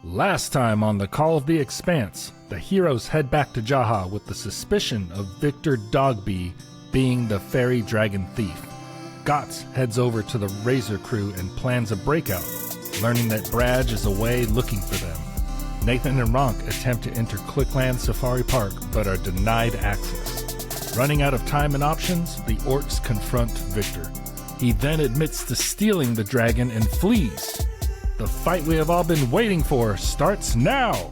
Last time on the Call of the Expanse, the heroes head back to Jaha with the suspicion of Victor Dogby being the fairy dragon thief. Gotz heads over to the Razor crew and plans a breakout, learning that Bradge is away looking for them. Nathan and Ronk attempt to enter Clickland Safari Park but are denied access. Running out of time and options, the orcs confront Victor. He then admits to stealing the dragon and flees. The fight we have all been waiting for starts now!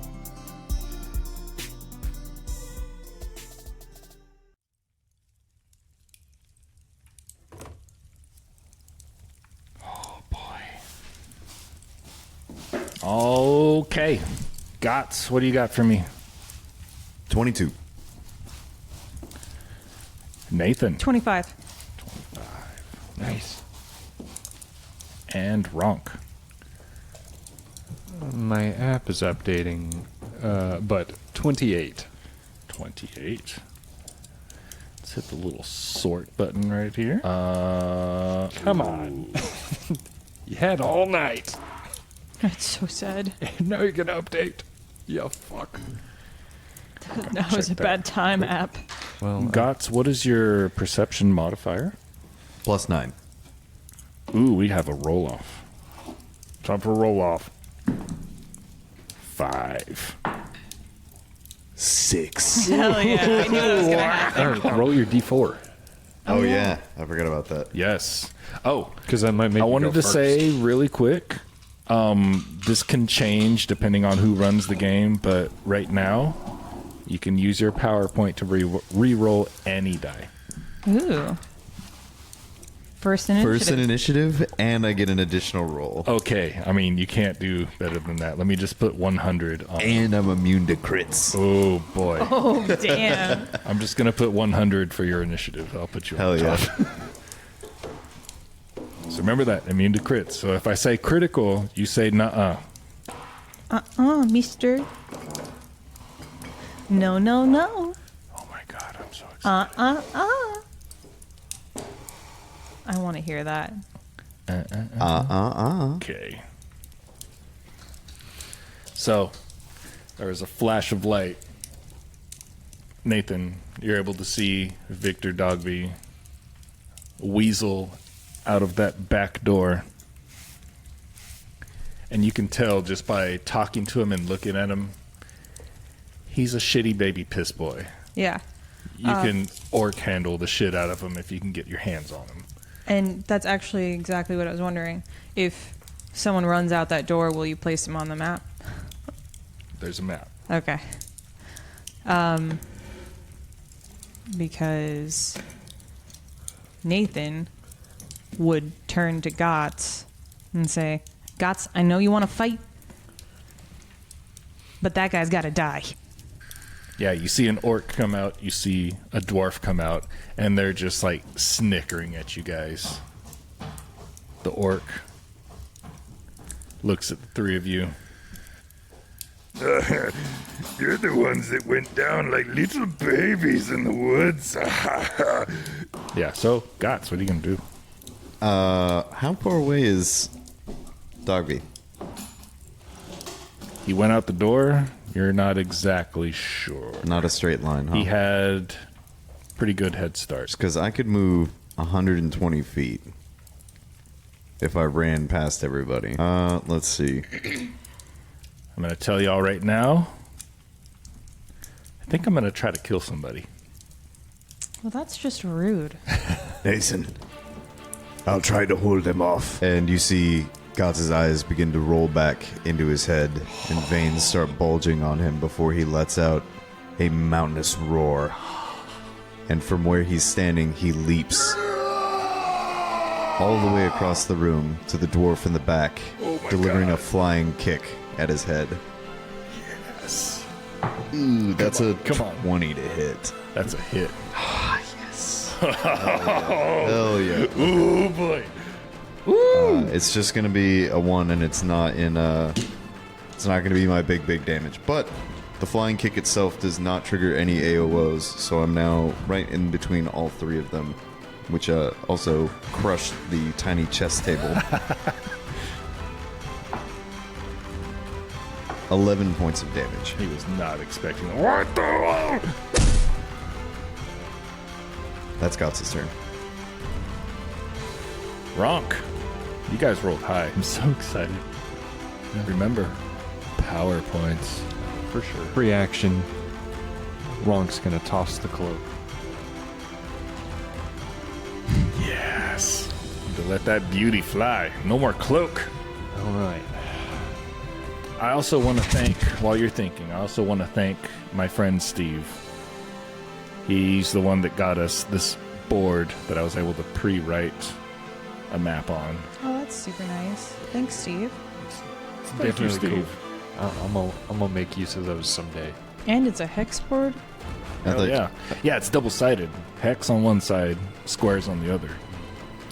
Oh boy. Okay. Gotz, what do you got for me? 22. Nathan. 25. 25. Nice. And Ronk. My app is updating, but 28. 28. Let's hit the little sort button right here. Come on. You had all night. That's so sad. And now you're going to update. Yeah, fuck. That was a bad time app. Well, Gotz, what is your perception modifier? +9. Ooh, we have a roll-off. Time for roll-off. 5. 6. Hell yeah. I knew it was going to happen. roll your D4. Oh yeah, I forgot about that. Yes. Oh, Because I might make I you wanted go to first. say really quick, this can change depending on who runs the game, but right now, you can use your PowerPoint to re-roll any die. Ooh. First initiative. First in initiative, and I get an additional roll. Okay, I mean, you can't do better than that. Let me just put 100 on. And I'm immune to crits. Oh, boy. Oh, damn. I'm just going to put 100 for your initiative. I'll put you on Hell top. yeah. So remember that, immune to crits. So if I say critical, you say nuh-uh. Mister. No, no, no. Oh, my God, I'm so excited. I want to hear that. Okay. So, there was a flash of light. Nathan, you're able to see Victor Dogby weasel out of that back door. And you can tell just by talking to him and looking at him, he's a shitty baby piss boy. Yeah. You can orc handle the shit out of him if you can get your hands on him. And that's actually exactly what I was wondering. If someone runs out that door, will you place them on the map? There's a map. Okay. Because Nathan would turn to Gotz and say, Gotz, I know you want to fight, but that guy's got to die. Yeah, you see an orc come out, you see a dwarf come out, and they're just like snickering at you guys. The orc looks at the three of you. You're the ones that went down like little babies in the woods. Yeah, so, Gotz, what are you going to do? How far away is Dogby? He went out the door. You're not exactly sure. Not a straight line, huh? He had pretty good head start. Because I could move 120 feet if I ran past everybody. Let's see. I'm going to tell y'all right now, I think I'm going to try to kill somebody. Well, that's just rude. Nathan, I'll try to hold them off. And you see Gotz's eyes begin to roll back into his head, and veins start bulging on him before he lets out a mountainous roar. And from where he's standing, he leaps all the way across the room to the dwarf in the back, delivering a flying kick at his head. Yes. Ooh, that's a come on. 20 to hit. That's a hit. Yes. Hell yeah. Ooh, boy. It's just gonna be a 1, and it's not in it's not gonna be my big damage. But the flying kick itself does not trigger any AOs, so I'm now right in between all three of them, which also crushed the tiny chess table. 11 points of damage. He was not expecting that. What the? That's Gotz' turn. Ronk. You guys rolled high. I'm so excited. Remember, power points. For sure. Free action. Ronk's gonna toss the cloak. Yes. To let that beauty fly. No more cloak. All right. I also want to thank, while you're thinking, I also want to thank my friend Steve. He's the one that got us this board that I was able to pre-write a map on. Oh, that's super nice. Thanks, Steve. Thank you, Steve. I'm gonna make use of those someday. And it's a hex board. Hell yeah. Yeah, it's double-sided. Hex on one side, squares on the other.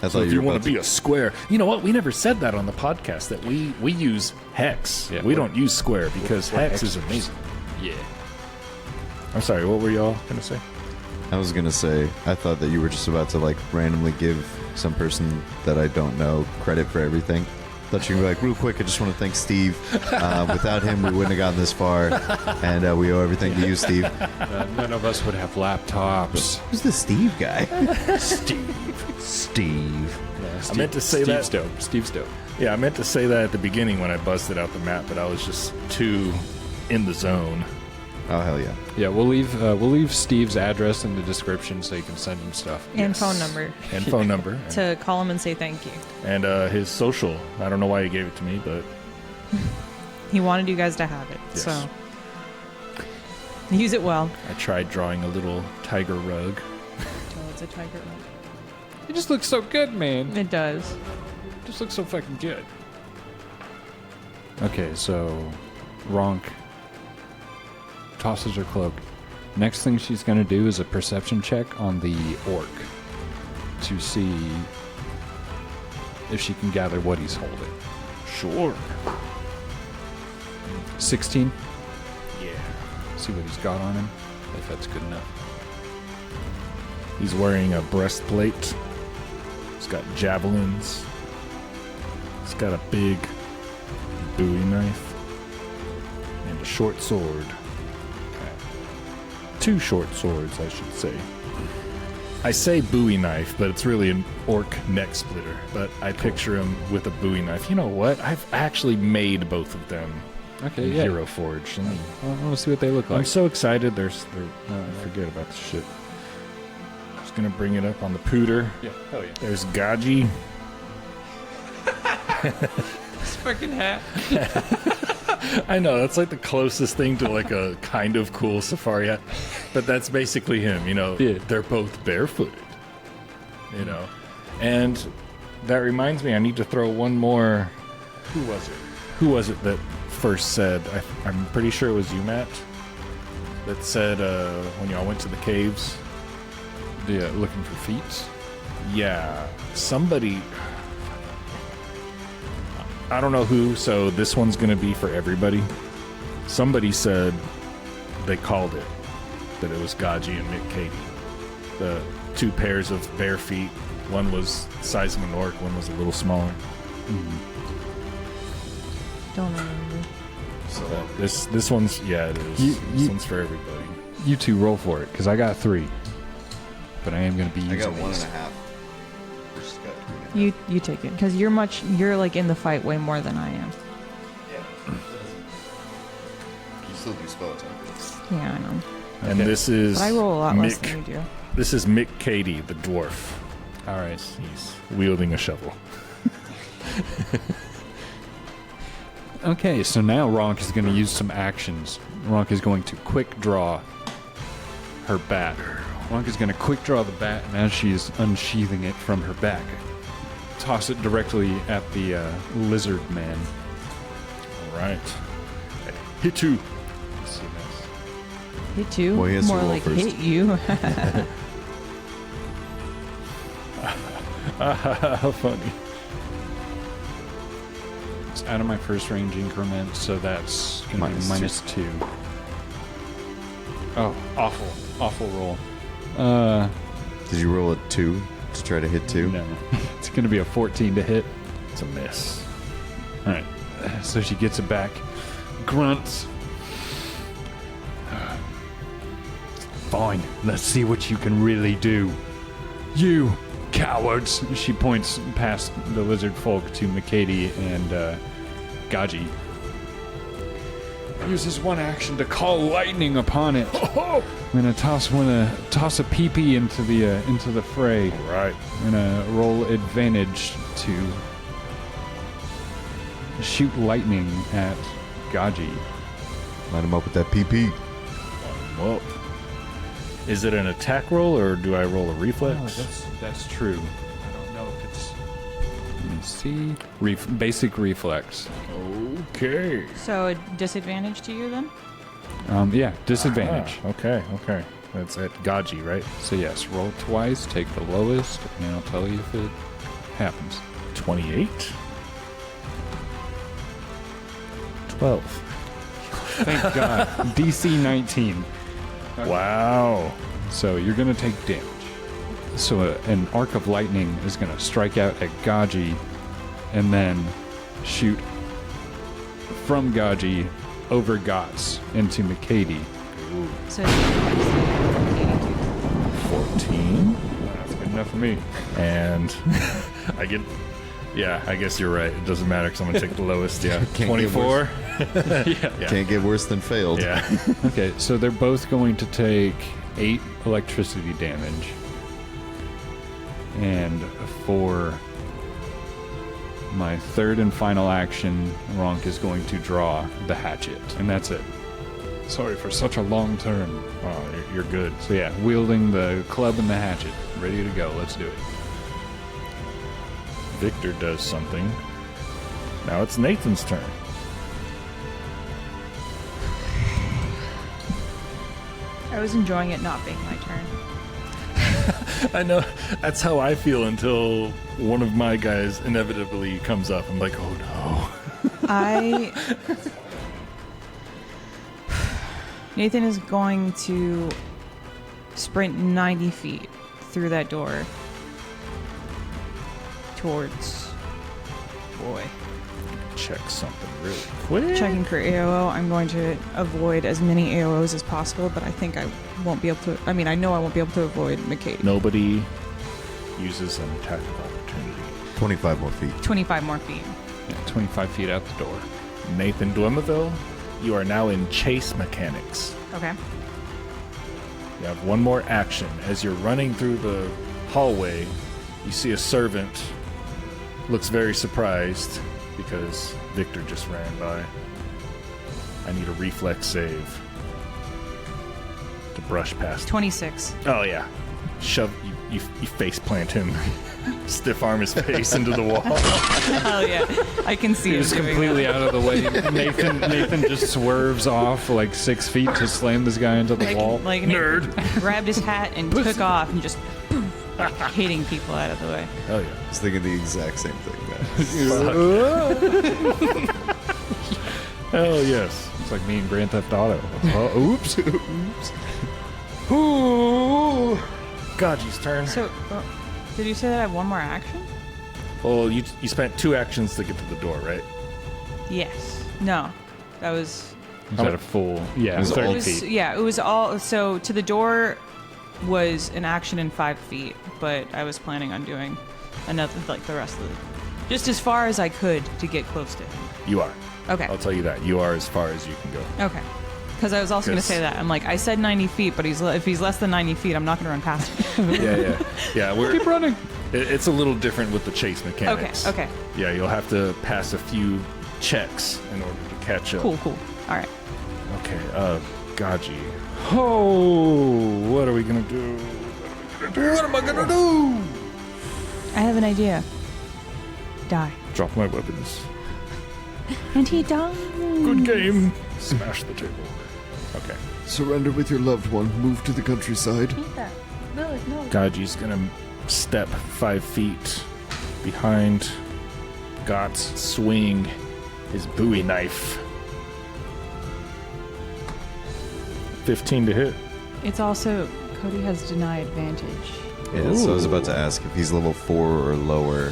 So if you want to be a square, you know what? We never said that on the podcast, that we use hex. Yeah, we don't use square because hex is amazing. Yeah. I'm sorry, what were y'all going to say? I was gonna say, I thought that you were just about to like randomly give some person that I don't know credit for everything. Thought you were like, real quick, I just want to thank Steve. Without him, we wouldn't have gotten this far, and we owe everything to you, Steve. None of us would have laptops. Who's the Steve guy? Steve. Yeah, I meant to say that. Steve's dope. Yeah, I meant to say that at the beginning when I busted out the map, but I was just too in the zone. Oh, hell yeah. Yeah, we'll leave Steve's address in the description so you can send him stuff. And phone number. And phone number. To call him and say thank you. And his social. I don't know why he gave it to me, but... He wanted you guys to have it, Yes. so... Use it well. I tried drawing a little tiger rug. Oh, it's a tiger. It just looks so good, man. It does. It just looks so fucking good. Okay, so Ronk tosses her cloak. Next thing she's going to do is a perception check on the orc to see if she can gather what he's holding. Sure. 16. Yeah. See what he's got on him, if that's good enough. He's wearing a breastplate. He's got javelins. He's got a big Bowie knife. And a short sword. Two short swords, I should say. I say Bowie knife, but it's really an orc neck splitter. But I picture him with a Bowie knife. You know what? I've actually made both of them Okay, in yeah. Hero Forge. I want to see what they look like. I'm so excited. I forget about the shit. Just gonna bring it up on the pooter. Yeah, hell yeah. There's Gaji. This fucking hat. I know, that's like the closest thing to like a kind of cool safari hat. But that's basically him, you know. Yeah. They're both barefooted. You know. And that reminds me, I need to throw one more. Who was it? Who was it that first said, I'm pretty sure it was you, Matt, that said when y'all went to the caves? Yeah, looking for feats. Yeah, somebody, I don't know who, so this one's going to be for everybody. Somebody said they called it, that it was Gaji and Mick Katie. The two pairs of bare feet. One was the size of an orc, one was a little smaller. Don't remember. So this one's, yeah, it is. This one's for everybody. You two roll for it, because I got 3. But I am going to be using I got these. 1.5. Bruce got 2.5. You take it because you're like in the fight way more than I am. Yeah. You still do spell attacks. Yeah, I know. And this is But I roll a lot less Mick, than you do. This is Mick Katie, the dwarf. All right. He's wielding a shovel. Okay, so now Ronk is going to use some actions. Ronk is going to quick draw her bat. Ronk is going to quick draw the bat, and as she is unsheathing it from her back, toss it directly at the lizard man. All right. Hit you. Let's see this. Hit you. Well, he has to more roll like first. hit you. How funny. It's out of my first range increment, so that's going to be -2. Oh, awful roll. Did you roll a 2 to try to hit 2? No. It's going to be a 14 to hit. It's a miss. All right. So she gets it back. grunts. Fine, let's see what you can really do. You cowards! She points past the lizard folk to McCady and Gaji. Uses one action to call lightning upon it. I'm gonna toss a PP into the fray. All right. I'm gonna roll advantage to shoot lightning at Gaji. Light him up with that PP. Well, is it an attack roll or do I roll a reflex? That's true. I don't know if it's. Let me see. Basic reflex. Okay. So a disadvantage to you then? Yeah, disadvantage. Okay. That's at Gaji, right? So yes, roll twice, take the lowest, and I'll tell you if it happens. 28. 12. Thank God. DC 19. Wow. So you're going to take damage. So an arc of lightning is going to strike out at Gaji and then shoot from Gaji over Gotz into McCady. So 14. That's good enough for me. And I get... Yeah, I guess you're right. It doesn't matter because I'm going to take the lowest. Yeah. Can't 24. Yeah. Can't get worse than failed. Yeah. Okay, so they're both going to take 8 electricity damage. And for my third and final action, Ronk is going to draw the hatchet. And that's it. Sorry for such a long turn. Oh, you're good. So yeah, wielding the club and the hatchet. Ready to go. Let's do it. Victor does something. Now it's Nathan's turn. I was enjoying it not being my turn. I know. That's how I feel until one of my guys inevitably comes up. I'm like, oh no. Nathan is going to sprint 90 feet through that door towards boy. Check something really quick. Checking for AOO. I'm going to avoid as many AOOs as possible, but I think I won't be able to. I mean, I know I won't be able to avoid McCady. Nobody uses an attack of opportunity. 25 more feet. 25 more feet. Yeah, 25 feet out the door. Nathan Dwemerville, you are now in chase mechanics. Okay. You have one more action. As you're running through the hallway, you see a servant. Looks very surprised because Victor just ran by. I need a reflex save to brush past. 26. Oh yeah, shove you face plant him, stiff arm his face into the wall. Hell yeah. I can see He him was doing completely that. out of the way. Nathan just swerves off like 6 feet to slam this guy into the wall. Like Nerd. Grabbed his hat and took off and just like, hitting people out of the way. Oh yeah. I was thinking the exact same thing, man. Hell yes. It's like me and Grand Theft Auto. Oh, oops. Ooh. Gaji's turn. So, did you say that I have one more action? Well, you spent 2 actions to get to the door, right? Yes. No. That was... Is that a full? Yeah, It was 30 all- It was, feet. yeah, it was all... So, to the door was an action in 5 feet, but I was planning on doing another, like the rest of the... Just as far as I could to get close to him. You are. Okay. I'll tell you that. You are as far as you can go. Okay. Because I was also going to say that. I'm like, I said 90 feet, but if he's less than 90 feet, I'm not going to run past him. Yeah. We're Keep running. It's a little different with the chase mechanics. Okay. Yeah, you'll have to pass a few checks in order to catch up. Cool. All right. Okay, Gaji. Oh, what are we gonna do? What am I gonna do? I have an idea. Die. Drop my weapons. And he died. Good game. Smash the table. Okay. Surrender with your loved one. Move to the countryside. Eat that. No. Gaji's gonna step 5 feet behind Gotz, swing his Bowie knife. 15 to hit. It's also, Cody has deny advantage. Yeah, so I was about to ask if he's level 4 or lower.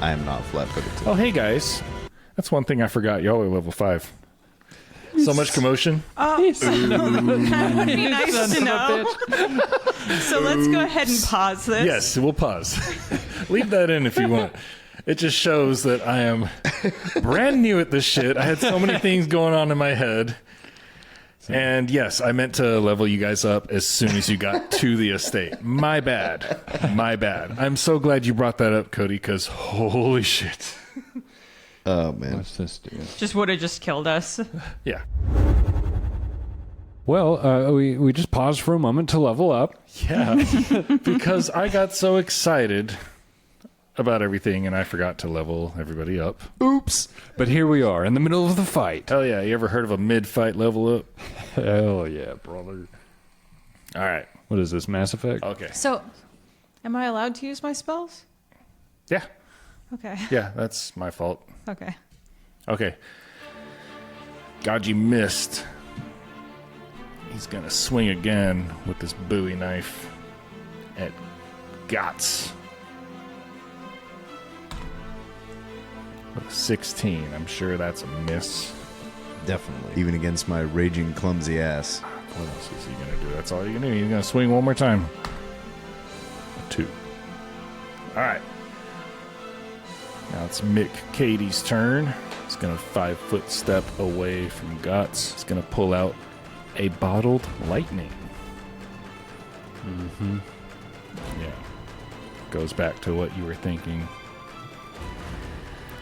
I am not flat-footed. Oh, hey guys. That's one thing I forgot. Y'all are level 5. So much commotion. That would be nice to know. So let's go ahead and pause this. Yes, we'll pause. Leave that in if you want. It just shows that I am brand new at this shit. I had so many things going on in my head. And yes, I meant to level you guys up as soon as you got to the estate. My bad. I'm so glad you brought that up, Cody, because holy shit. Oh, man. What's this do? Just would have just killed us. Yeah. Well, we just paused for a moment to level up. Yeah. Because I got so excited about everything and I forgot to level everybody up. Oops. But here we are in the middle of the fight. Hell yeah. You ever heard of a mid-fight level up? Hell yeah, brother. All right. What is this, Mass Effect? Okay. So, am I allowed to use my spells? Yeah. Okay. Yeah, that's my fault. Okay. Okay. God, you missed. He's going to swing again with this Bowie knife at Gotz. 16. I'm sure that's a miss. Definitely. Even against my raging clumsy ass. What else is he going to do? That's all you can do. He's going to swing one more time. A 2. All right. Now it's Mick Katie's turn. He's going to 5-foot step away from Gotz. He's going to pull out a bottled lightning. Mm-hmm. Yeah. Goes back to what you were thinking.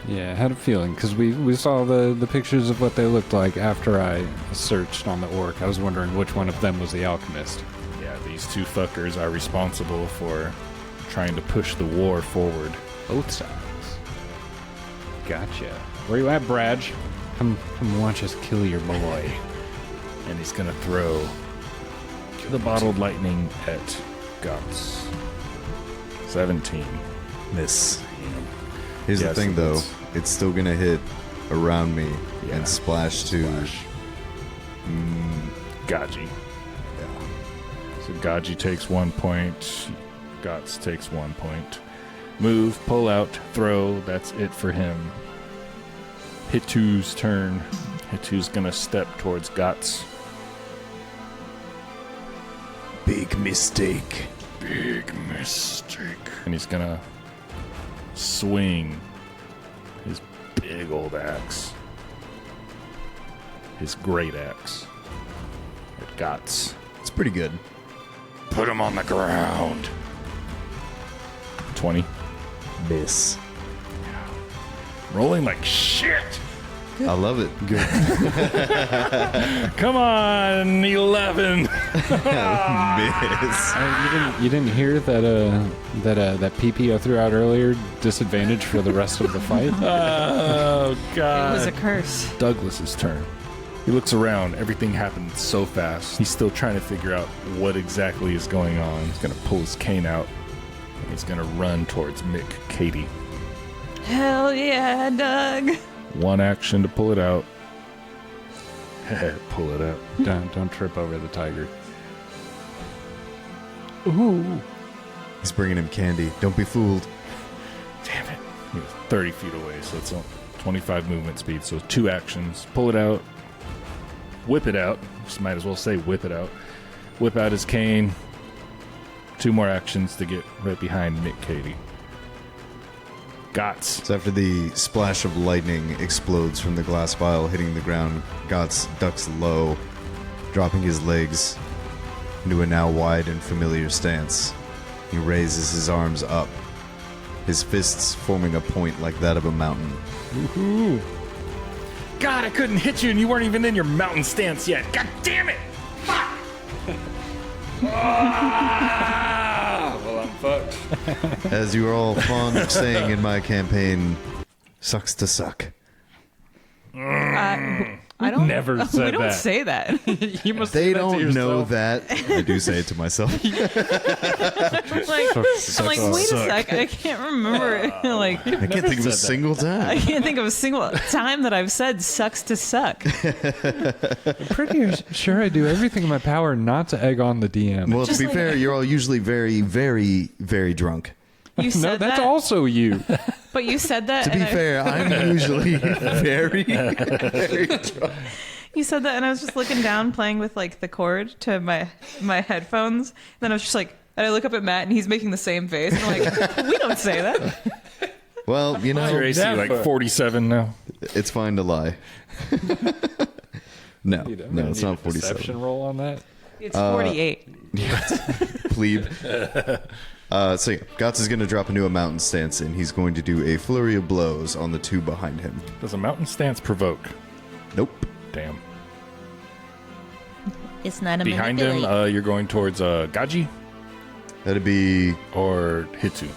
Yeah, I had a feeling, because we saw the pictures of what they looked like after I searched on the orc. I was wondering which one of them was the alchemist. Yeah, these two fuckers are responsible for trying to push the war forward. Both sides. Gotcha. Where you at, Bradge? Come watch us kill your boy. And he's going to throw the bottled lightning at Gotz. 17. Miss. Here's Yes, the thing, though. it's- It's still going to hit around me Yeah. and splash to... Gaji. So Gaji takes 1 point. Gotz takes 1 point. Move, pull out, throw. That's it for him. Hitu's turn. Hitu's gonna step towards Gotz. Big mistake. Big mistake. And he's gonna swing his big old axe. His great axe. At Gotz. It's pretty good. Put him on the ground. 20. Miss. Rolling like shit. I love it. Good. Come on, 11. Miss. You didn't hear that PP I threw out earlier? Disadvantage for the rest of the fight. Oh, It God. was a curse. Douglas's turn. He looks around. Everything happened so fast. He's still trying to figure out what exactly is going on. He's going to pull his cane out. And he's going to run towards Mick Katie. Hell yeah, Doug. One action to pull it out. Pull it out. Don't trip over the tiger. Ooh. He's bringing him candy. Don't be fooled. Damn it. He was 30 feet away, so it's 25 movement speed. So 2 actions. Pull it out. Whip it out. Just might as well say whip it out. Whip out his cane. 2 more actions to get right behind Mick Katie. Gotz. So after the splash of lightning explodes from the glass vial hitting the ground, Gotz ducks low, dropping his legs into a now wide and familiar stance. He raises his arms up, his fists forming a point like that of a mountain. Woohoo. God, I couldn't hit you and you weren't even in your mountain stance yet. God damn it! Fuck! Well, I'm fucked. As you are all fond of saying in my campaign, sucks to suck. I don't Never we said don't that. say that. You must They say that to don't know yourself. that. I do say it to myself. I'm like, wait a sec. I can't remember. Like, I can't think of a single I time. can't think of a single time that I've said "sucks to suck." I'm pretty sure I do everything in my power not to egg on the DM. Well, to Just be like- fair, you're all usually very, very, very drunk. You said No, that's that, also you. but you said that. To be and fair, I'm usually very, very drunk. You said that, and I was just looking down, playing with like the cord to my headphones. And then I was just like, and I look up at Matt, and he's making the same face. And I'm like, we don't say that. Well, you Your know, AC like 47 now. it's fine to lie. No, Dude, I'm no, gonna it's need not a perception 47. roll on that. It's 48. Plebe. So yeah, Gotz is going to drop into a mountain stance, and he's going to do a flurry of blows on the two behind him. Does a mountain stance provoke? Nope. Damn. It's not a Behind him, manipulate. you're going towards Gaji That'd be or Hitu?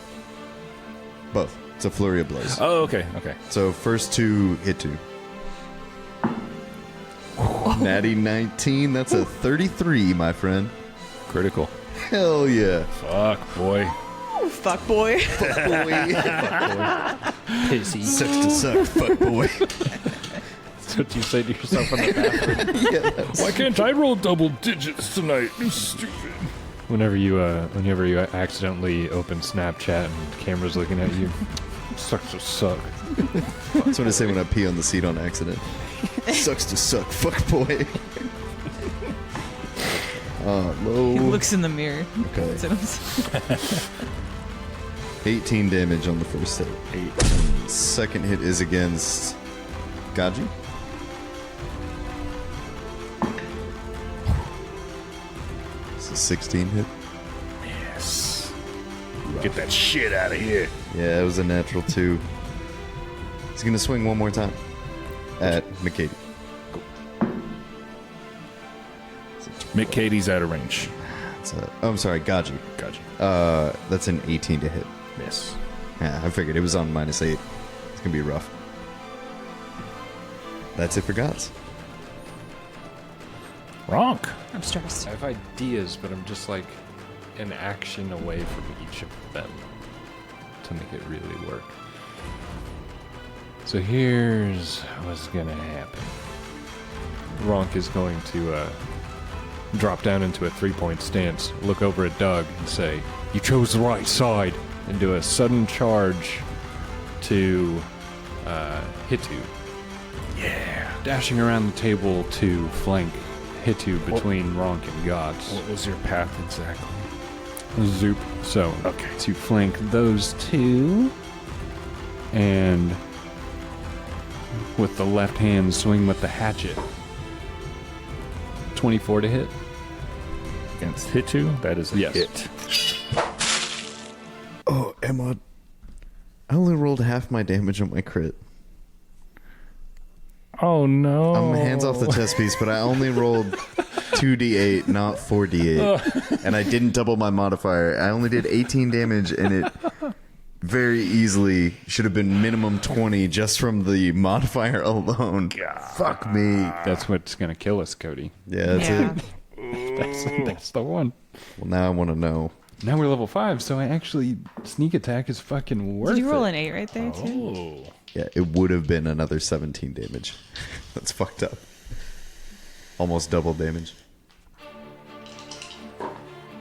both. It's a flurry of blows. Oh, okay, okay. So first two hit two. Natty 19, that's a 33, my friend. Critical. Hell yeah. Fuck, boy. Oh, fuck boy. Pissy. Sucks to suck, fuck boy. That's what you say to yourself in the bathroom. Why can't I roll double digits tonight? You stupid. Whenever you accidentally open Snapchat and the camera's looking at you, sucks to suck. That's what I say when I pee on the seat on accident. Sucks to suck, fuck boy. Low. He looks in the mirror. Okay. That's what I'm saying. 18 damage on the first hit. 18. Second hit is against Gaji. It's a 16 hit. Yes. Get that shit out of here. Yeah, it was a natural 2. He's gonna swing one more time at McCady. Mick Katie's out of range. I'm sorry, Gaji. Gotcha. That's an 18 to hit. Miss. Yeah, I figured it was on -8. It's gonna be rough. That's it for Gotz. Ronk. I'm stressed. I have ideas, but I'm just like an action away from each of them to make it really work. So here's what's gonna happen. Ronk is going to drop down into a 3-point stance, look over at Doug and say, "You chose the right side," and do a sudden charge to Hitu. Yeah. Dashing around the table to flank Hitu between Ronk and Gotz. What was your path exactly? Zoop. So, Okay. to flank those two, and with the left hand swing with the hatchet. 24 to hit. Against Hitu, that is a Yes. hit. Oh, Emma. I only rolled half my damage on my crit. Oh no. I'm hands off the chess piece, but I only rolled 2d8, not 4d8. And I didn't double my modifier. I only did 18 damage, and it very easily should have been minimum 20 just from the modifier alone. Fuck me. That's what's going to kill us, Cody. Yeah, that's Yeah. it. That's the one. Well, now I want to know. Now we're level 5, so I actually sneak attack is fucking worth Did you roll it. an 8 right there, too? Oh. Yeah, it would have been another 17 damage. That's fucked up. Almost double damage.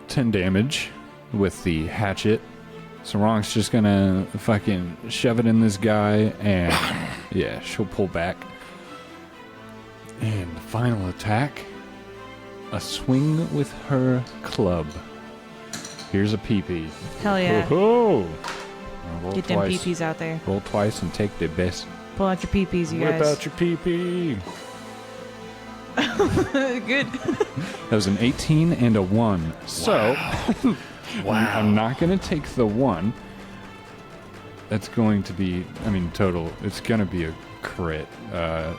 10 damage with the hatchet. So Ronk's just gonna fucking shove it in this guy, and yeah, she'll pull back. And the final attack, a swing with her club. Here's a PP. Hell yeah. Oh. Roll Get them twice. peepees out there. Roll twice and take the best. Pull out your peepees, you Whip guys. out your PP. Good. That was an 18 and a 1. So, I'm not going to take the 1. That's going to be, I mean, total, it's going to be a crit.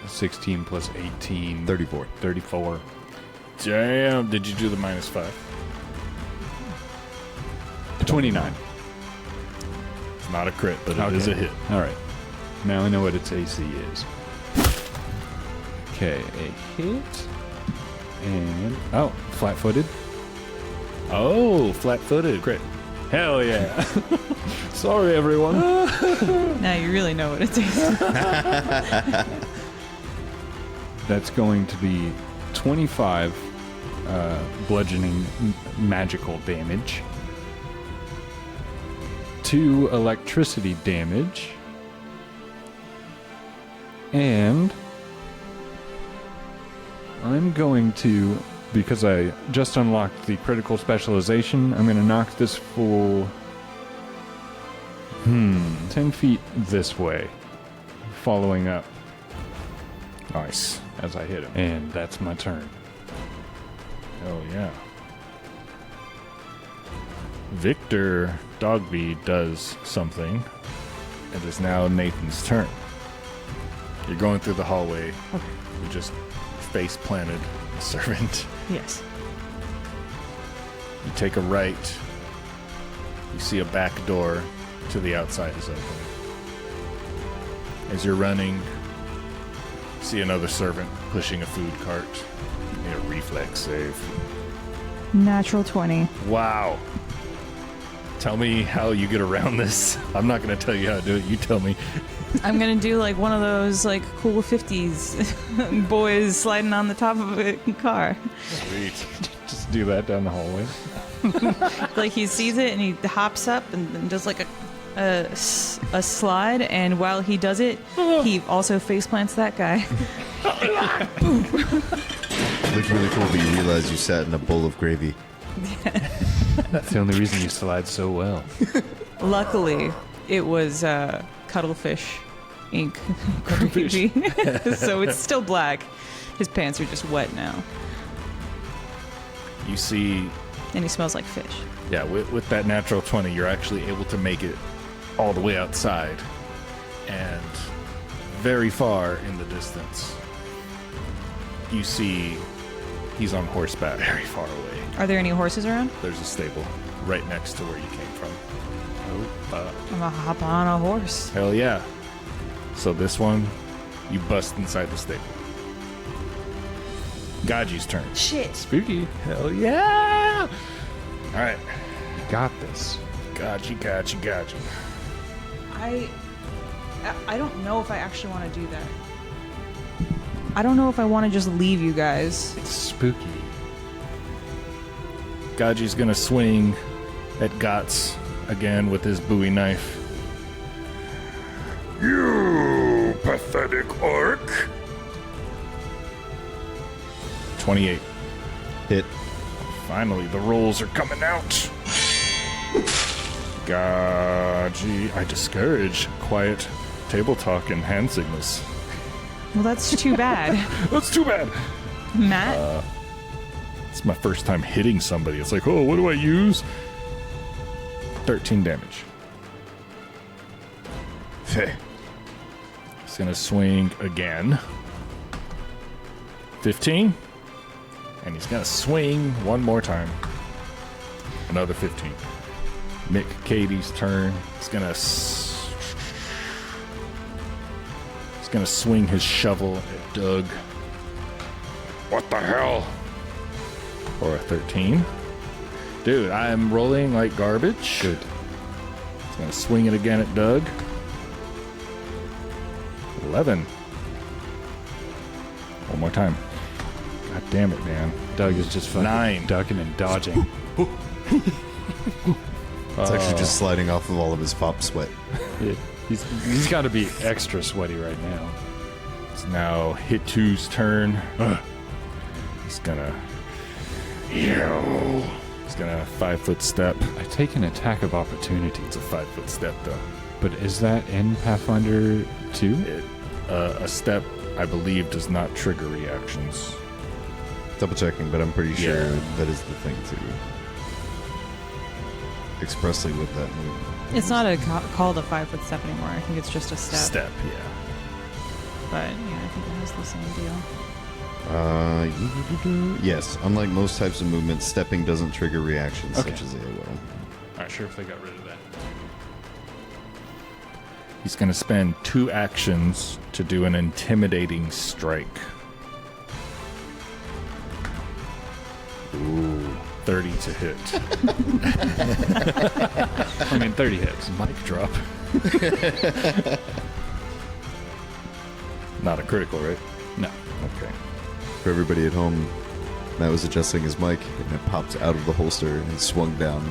16 plus 18. 34. 34. Damn. Did you do the -5? 29. It's not a crit, but it is a hit. All right. Now I know what its AC is. Okay, a hit. And, oh, flat-footed. Oh, flat-footed. Crit. Hell yeah. Sorry, everyone. Now you really know what it takes. That's going to be 25 bludgeoning magical damage. 2 electricity damage. I'm going to, because I just unlocked the critical specialization, I'm going to knock this fool 10 feet this way, following up Nice. as I hit him. And that's my turn. Hell yeah. Victor Dogby does something. It is now Nathan's turn. You're going through the hallway. Okay. You just face planted a servant. Yes. You take a right. You see a back door to the outside is open. As you're running, you see another servant pushing a food cart. Need a reflex save. Natural 20. Wow. Tell me how you get around this. I'm not going to tell you how to do it. You tell me. I'm gonna do like one of those like cool 50s boys sliding on the top of a car. Sweet. Just do that down the hallway. Like he sees it and he hops up and does like a slide, and while he does it, he also face plants that guy. Looked really cool, but you realize you sat in a bowl of gravy. That's the only reason you slide so well. Luckily, it was cuttlefish ink gravy, so it's still black. His pants are just wet now, You see, and he smells like fish. yeah, with that natural 20, you're actually able to make it all the way outside. And very far in the distance, you see he's on horseback very far away. Are there any horses around? There's a stable right next to where you came from. I'm gonna hop on a horse. Hell yeah. So this one, you bust inside the stable. Gaji's turn. Shit. Spooky. Hell yeah! All right. You got this. Gaji. I don't know if I actually want to do that. I don't know if I want to just leave you guys. It's spooky. Gaji's gonna swing at Gotz again with his Bowie knife. You pathetic orc. 28. Hit. Finally, the rolls are coming out. Gaji. I discourage quiet table talk and hand signals. Well, that's too bad. That's too bad. Matt? It's my first time hitting somebody. It's like, oh, what do I use? 13 damage. Hey. He's gonna swing again. 15. And he's gonna swing one more time. Another 15. Mick Katie's turn. He's gonna swing his shovel at Doug. What the hell? For a 13. Dude, I'm rolling like garbage. Good. He's gonna swing it again at Doug. 11. One more time. God damn it, man. Doug is just fucking 9. ducking and dodging. It's actually just sliding off of all of his pop sweat. Yeah, he's got to be extra sweaty right now. It's now Hit 2's turn. He's gonna... He's gonna 5-foot step. I take an attack of opportunity. It's a 5-foot step, though. But is that in Pathfinder 2? A step, I believe, does not trigger reactions. Double checking, but I'm pretty sure Yeah. that is the thing too. Expressly with that move. It's not called a 5-foot step anymore. I think it's just a step. Step, yeah. But yeah, I think it has the same deal. Yes, unlike most types of movement, stepping doesn't trigger reactions Okay. such as AOL. Not sure if they got rid of that. He's gonna spend 2 actions to do an intimidating strike. Ooh, 30 to hit. I mean, 30 hits. Mic drop. Not a critical, right? No. Okay. For everybody at home, Matt was adjusting his mic, and it popped out of the holster and swung down.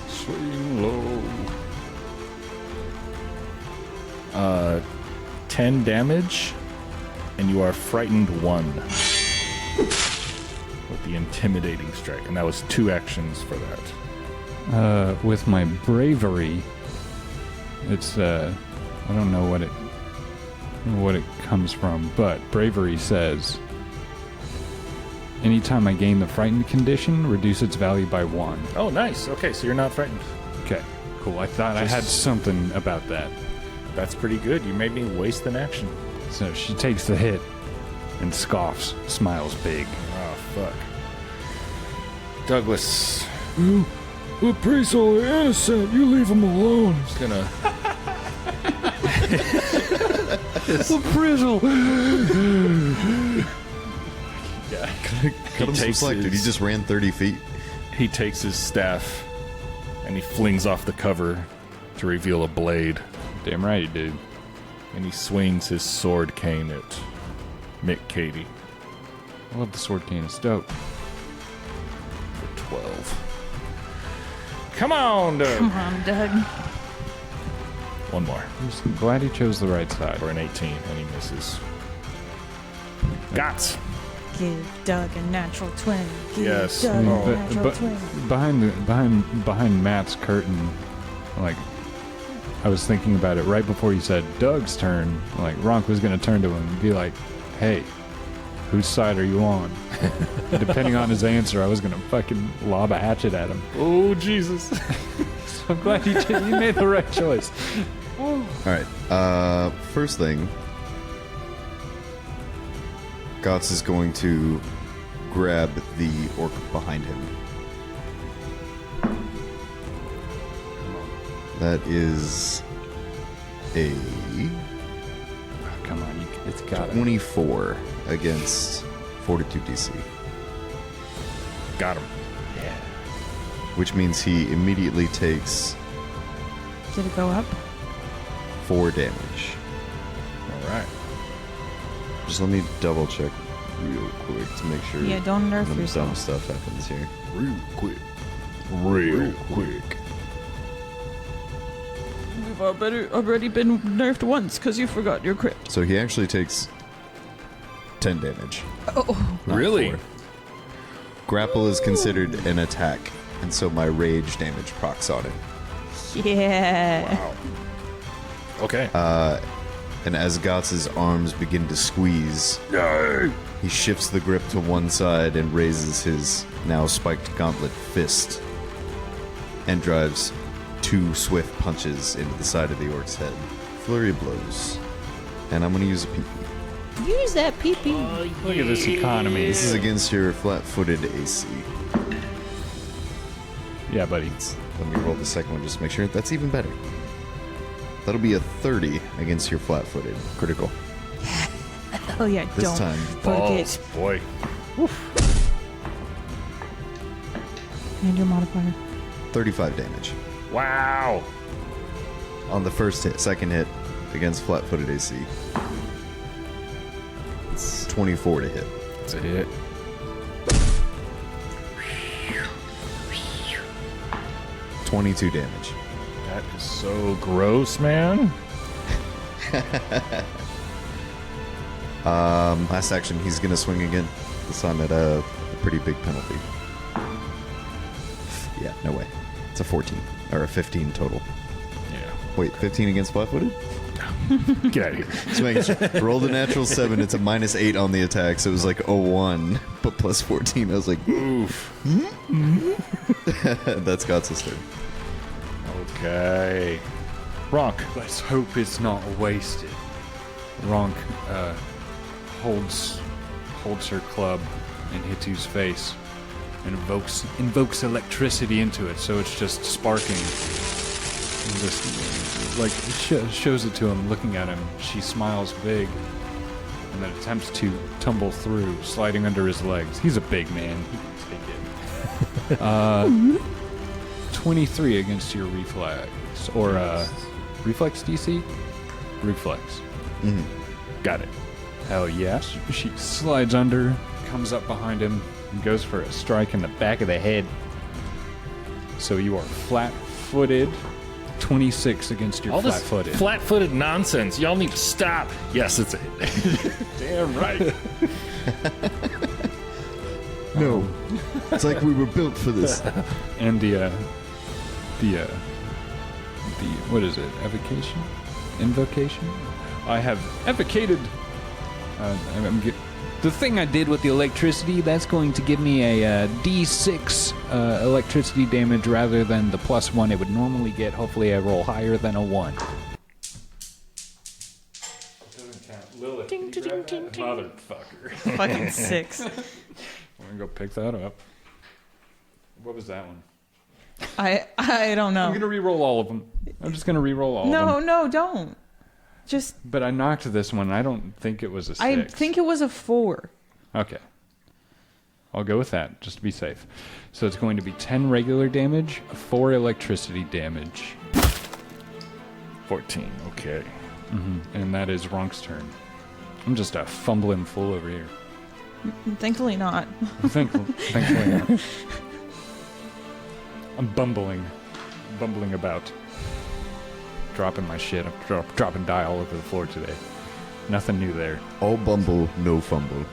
Swing low. 10 damage, and you are frightened 1. the intimidating strike, and that was 2 actions for that. With my bravery, it's I don't know what it comes from, but bravery says anytime I gain the frightened condition, reduce its value by 1. Oh, nice. Okay, so you're not frightened. Okay, cool. I thought I had something about that. That's pretty good. You made me waste an action. So she takes the hit and scoffs, smiles big. Oh, fuck. Douglas. The priests are innocent. You leave them alone. He's gonna... Yeah. Cut him some slack, dude. He just ran 30 feet. He takes his staff and he flings off the cover to reveal a blade. Damn right he did. And he swings his sword cane at Mick Cady I love the sword cane. It's dope. for 12. Come on, Doug. Come on, Doug. One more I'm glad he chose the right side. for an 18, and he misses. Gotz. Give Doug a natural 20. Give Yes. Doug Oh. a natural 20. Behind Matt's curtain, like I was thinking about it right before you said Doug's turn. Like Ronk was gonna turn to him and be like, "Hey, whose side are you on?" And depending on his answer, I was gonna fucking lob a hatchet at him. Oh, Jesus. So I'm glad you made the right choice. Alright, first thing, Gotz is going to grab the orc behind him. That is a Come on, it's got it. 24 against Fortitude DC, Got him. which means he immediately takes Did it go up? 4 damage. All right. Just let me double check real quick to make sure Yeah, don't nerf none of yourself. dumb stuff happens here. Real quick. Real quick. We've already been nerfed once because you forgot your crit. So he actually takes 10 damage. Oh. not Really? 4. Grapple is considered an attack, and so my rage damage procs on it. Yeah. Wow. Okay. And as Gotz's arms begin to squeeze, he shifts the grip to one side and raises his now spiked gauntlet fist and drives 2 swift punches into the side of the orc's head. Flurry of blows. And I'm going to use a PP. Use that PP. Look at this economy. This is against your flat-footed AC. Yeah, buddy. Let me roll the second one just to make sure. That's even better. That'll be a 30 against your flat-footed. Critical. Oh yeah, This don't time, forget. Boy. And your modifier. 35 damage. Wow. On the first hit, second hit against flat-footed AC. It's 24 to hit. That's a hit. $22 damage. That is so gross, man. Last action, he's gonna swing again. This time at a pretty big penalty. Yeah, no way. It's a 14 or a 15 total. Yeah. Wait, 15 against flat-footed? Get out of here. Just making sure. Rolled a natural 7. It's a -8 on the attack, so it was like 01, but plus 14. I was like, Oof. that's Gotz's turn. Okay. Ronk. Let's hope it's not wasted. Ronk holds her club in Hitu's face and invokes electricity into it, so it's just sparking. And just like shows it to him, looking at him. She smiles big, and then attempts to tumble through, sliding under his legs. He's a big man; he can take it. 23 against your reflex, or reflex DC? Reflex. Got it. Hell yeah. She slides under, comes up behind him, and goes for a strike in the back of the head. So you are flat-footed. 26 against your All this flat-footed. flat-footed nonsense. Y'all need to stop. Yes, it's a hit. Damn right. No. It's like we were built for this. And the what is it? Evocation? Invocation? I have evocated. The thing I did with the electricity, that's going to give me a D6 electricity damage rather than the +1 it would normally get. Hopefully I roll higher than a 1. Doesn't count. Lilith, Ding, can you ding, grab ding, that? ding. Motherfucker. Fucking 6. I'm gonna go pick that up. What was that one? I don't know. I'm gonna re-roll all of them. I'm just gonna re-roll all of them. No, don't. Just. But I knocked this one. I don't think it was a 6. I think it was a 4. Okay. I'll go with that, just to be safe. So it's going to be 10 regular damage, 4 electricity damage. 14. Okay. And that is Ronk's turn. I'm just a fumbling fool over here. Thankfully not. Thankfully not. I'm bumbling about. Dropping my shit. I'm dropping die all over the floor today. Nothing new there. All bumble, no fumble.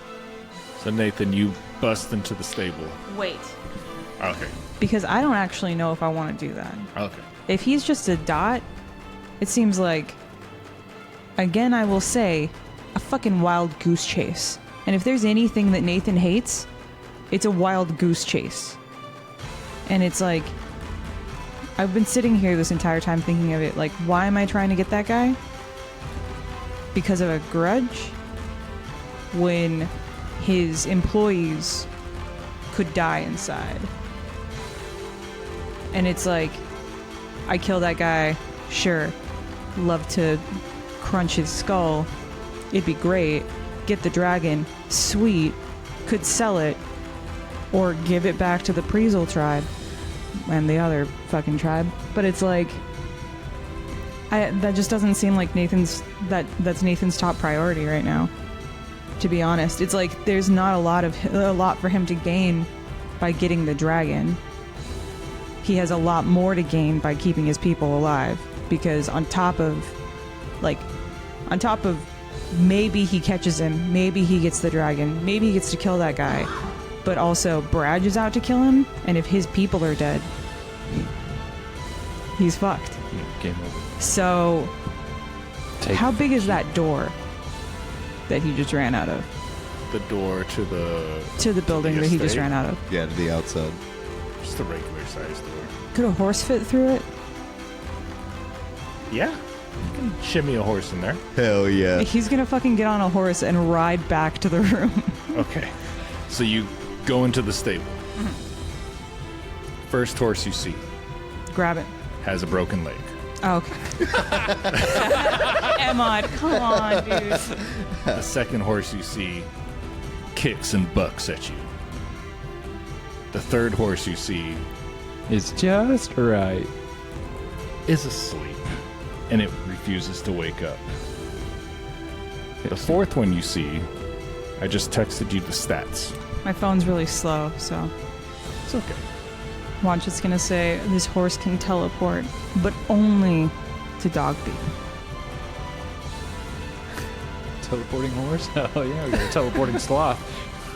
So Nathan, you bust into the stable. Wait. Okay. Because I don't actually know if I want to do that. Okay. If he's just a dot, it seems like, again, I will say, a fucking wild goose chase. And if there's anything that Nathan hates, it's a wild goose chase. And it's like, I've been sitting here this entire time thinking of it, like, why am I trying to get that guy? Because of a grudge? When his employees could die inside. And it's like, I kill that guy, sure. Love to crunch his skull. It'd be great. Get the dragon, sweet. Could sell it. Or give it back to the Prezel tribe. And the other fucking tribe. But it's like, that just doesn't seem like that's Nathan's top priority right now. To be honest, it's like there's not a lot for him to gain by getting the dragon. He has a lot more to gain by keeping his people alive, because on top of maybe he catches him, maybe he gets the dragon, maybe he gets to kill that guy, but also Bradge is out to kill him, and if his people are dead, he's fucked. Yeah, game over. So, how big is that door that he just ran out of? The door to the building that he just ran out of. Yeah, to the outside. Just a regular sized door. Could a horse fit through it? Yeah. You can shimmy a horse in there. Hell yeah. He's gonna fucking get on a horse and ride back to the room. Okay. So you go into the stable. First horse you see Grab it. has a broken leg. Oh, okay. Emma, come on, dude. The second horse you see kicks and bucks at you. The third horse you see It's just right. is asleep, and it refuses to wake up. The fourth one you see, I just texted you the stats. My phone's really slow, so It's okay. watch. It's gonna say this horse can teleport, but only to Dogby. Teleporting horse? Oh yeah, we got a teleporting sloth.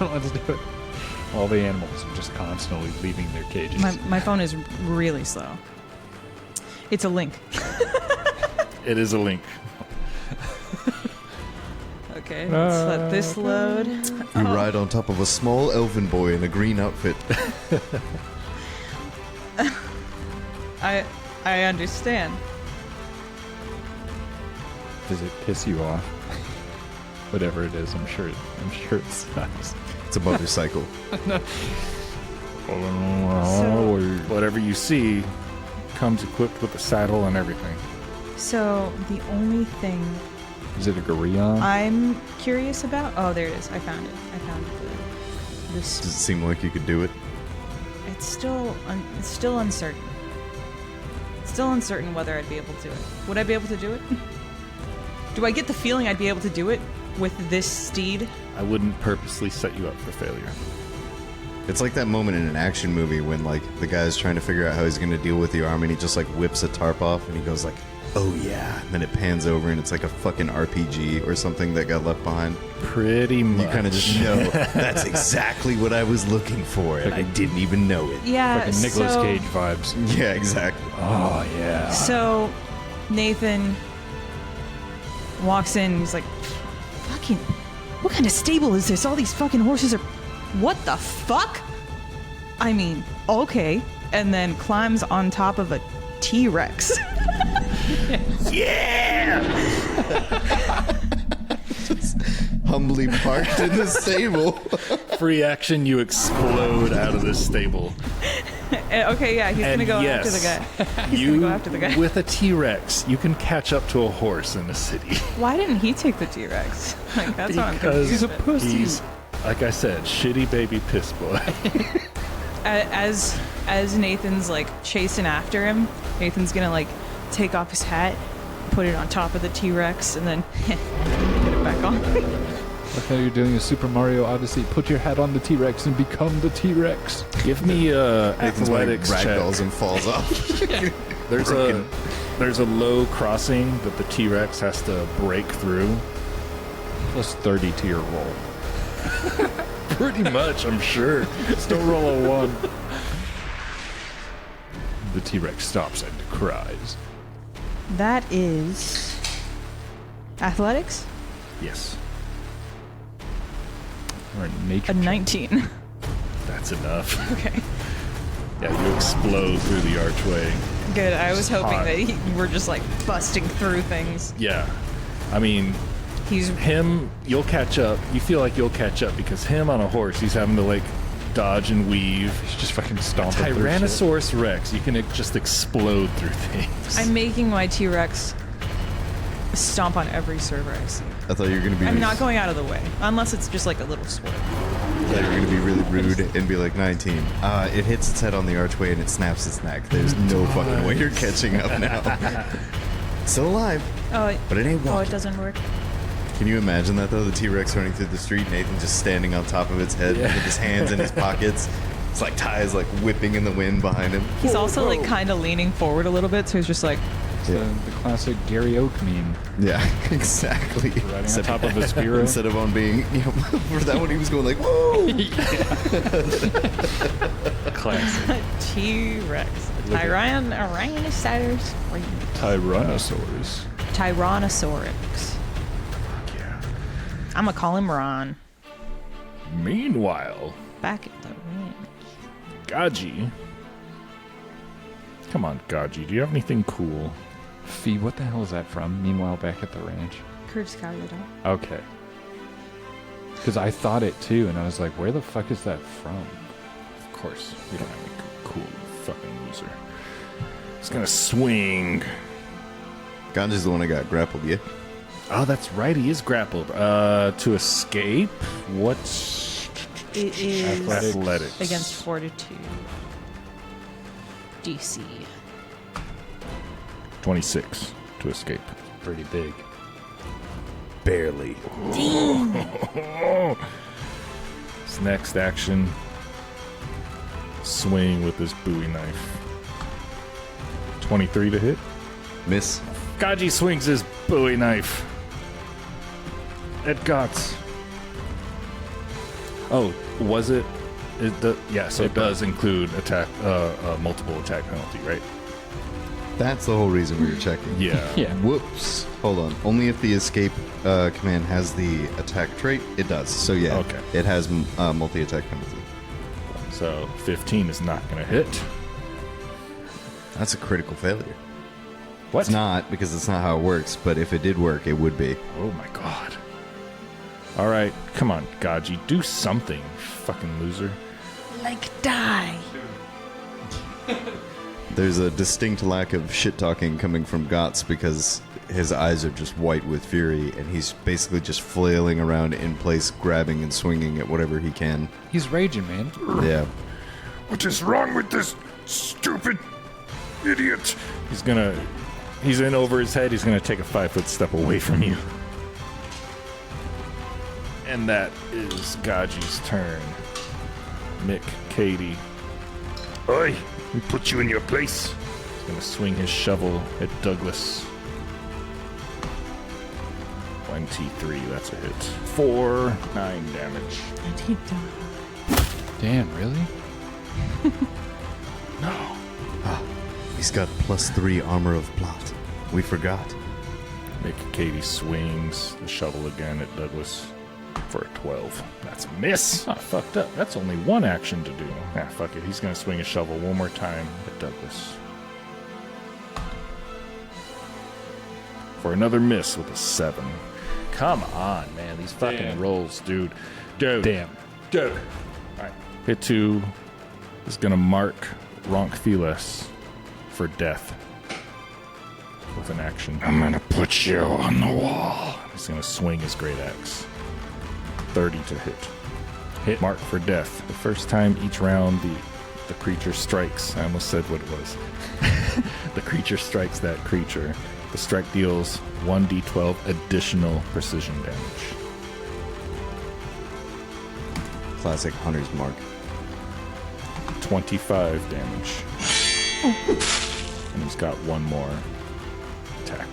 Let's do it. All the animals are just constantly leaving their cages. My phone is really slow. It's a link. It is a link. Okay, let's let this load. You ride on top of a small elven boy in a green outfit. I understand. Does it piss you off? Whatever it is, I'm sure it sucks. It's a motorcycle. Whatever you see comes equipped with a saddle and everything. So the only thing Is it a Gorion? I'm curious about. Oh, there it is. I found it. This. Does it seem like you could do it? It's still uncertain. It's still uncertain whether I'd be able to do it. Would I be able to do it? Do I get the feeling I'd be able to do it with this steed? I wouldn't purposely set you up for failure. It's like that moment in an action movie when like the guy's trying to figure out how he's going to deal with the army, and he just like whips a tarp off and he goes like, oh yeah, and then it pans over and it's like a fucking RPG or something that got left behind. Pretty much. You kind of just know that's exactly what I was looking for, and I didn't even know it. Yeah, Fucking Nicolas Cage vibes. Yeah, exactly. Oh, yeah. So Nathan walks in. He's like, "Fucking, what kind of stable is this? All these fucking horses are. What the fuck? I mean, okay." And then climbs on top of a T-Rex. Yeah! Humbly parked in the stable. Free action, you explode out of this stable. Okay, yeah, he's And gonna go yes, after the guy. He's you, gonna go after the guy. with a T-Rex, you can catch up to a horse in the city. Why didn't he take the T-Rex? Like, that's what I'm Because confused about. he's, like I said, shitty baby piss boy. As Nathan's like chasing after him, Nathan's gonna like take off his hat, put it on top of the T-Rex, and then put it back on. Like how you're doing a Super Mario Odyssey. Put your hat on the T-Rex and become the T-Rex. Give me Nathan's wearing athletics check. ragdolls and falls off. There's a low crossing that the T-Rex has to break through. Plus 30 to your roll. Pretty much, I'm sure. Still roll a 1. The T-Rex stops and cries. That is athletics. Yes, Or nature. A 19. that's enough. Okay, Yeah, you explode through the archway. good. I was hoping hot. that you were just like busting through things. Yeah, I mean, He's him, you'll catch up. You feel like you'll catch up because him on a horse, he's having to like dodge and weave. He's just fucking stomping through shit. Tyrannosaurus Rex, you can just explode through things. I'm making my T-Rex stomp on every server I see. I thought you were going to be I'm not going out of the way, unless it's just like a little swerve. I thought you were going to be really rude and be like 19. It hits its head on the archway and it snaps its neck. There's no fucking way you're catching up now. Still alive, Oh, but it ain't oh, walking. it doesn't work. Can you imagine that though? The T-Rex running through the street, Nathan just standing on top of its head with his hands in his pockets. It's like Ty's like whipping in the wind behind him. He's also like kind of leaning forward a little bit, so he's just like, The classic Gary Oak meme. Yeah, exactly. Riding on top of a Spiro. Instead of on being, for that one he was going like, whoa! Classic. T-Rex. Tyrannosaurus. Tyrannosaurus. Tyrannosaurus. Yeah. I'm gonna call him Ron. Meanwhile, Back at the ranch. Gaji. Come on, Gaji. Do you have anything cool? Fee, what the hell is that from? Meanwhile, back at the ranch. Caravan. Okay. Because I thought it too, and I was like, where the fuck is that from? Of course, we don't have any cool, fucking loser. He's gonna swing. Ganja's the one that got grappled, yeah? Oh, that's right. He is grappled. To escape. What's It is athletics against fortitude. DC. 26 to escape. Pretty big. Barely. His next action, swing with this Bowie knife. 23 to hit. Miss. Gaji swings his Bowie knife at Gotz. Oh, was it? Yeah, so it does include attack, multiple attack penalty, right? That's the whole reason we were checking. Yeah. Yeah. Whoops. Hold on. Only if the escape command has the attack trait, it does. So yeah, Okay. it has multi-attack penalty. So 15 is not going to hit. That's a critical failure. What? It's not, because it's not how it works, but if it did work, it would be. Oh my god. All right, come on, Gaji, do something, you fucking loser. Like die. There's a distinct lack of shit-talking coming from Gotz because his eyes are just white with fury, and he's basically just flailing around in place, grabbing and swinging at whatever he can. He's raging, man. Yeah. What is wrong with this stupid idiot? He's in over his head, he's gonna take a 5-foot step away from you. And that is Gaji's turn. Mick Katie. Oi, we put you in your place. He's gonna swing his shovel at Douglas. 23, that's a hit. 4, 9 damage. And he died. Damn, really? No. He's got +3 armor of plot. We forgot. Mick Katie swings the shovel again at Douglas for a 12. That's a miss. Ah, fucked up. That's only one action to do. Ah, fuck it. He's gonna swing his shovel one more time at Douglas. For another miss with a 7. Come on, man. These fucking Damn. rolls, dude. Dude. Damn. Dude. Alright. Hit 2 is gonna mark Ronk Felis for death with an action. I'm gonna put you on the wall. He's gonna swing his great axe. 30 to hit. Hit mark for death. The first time each round the creature strikes. I almost said what it was. The creature strikes that creature. The strike deals 1d12 additional precision damage. Classic hunter's mark. 25 damage. And he's got one more attack.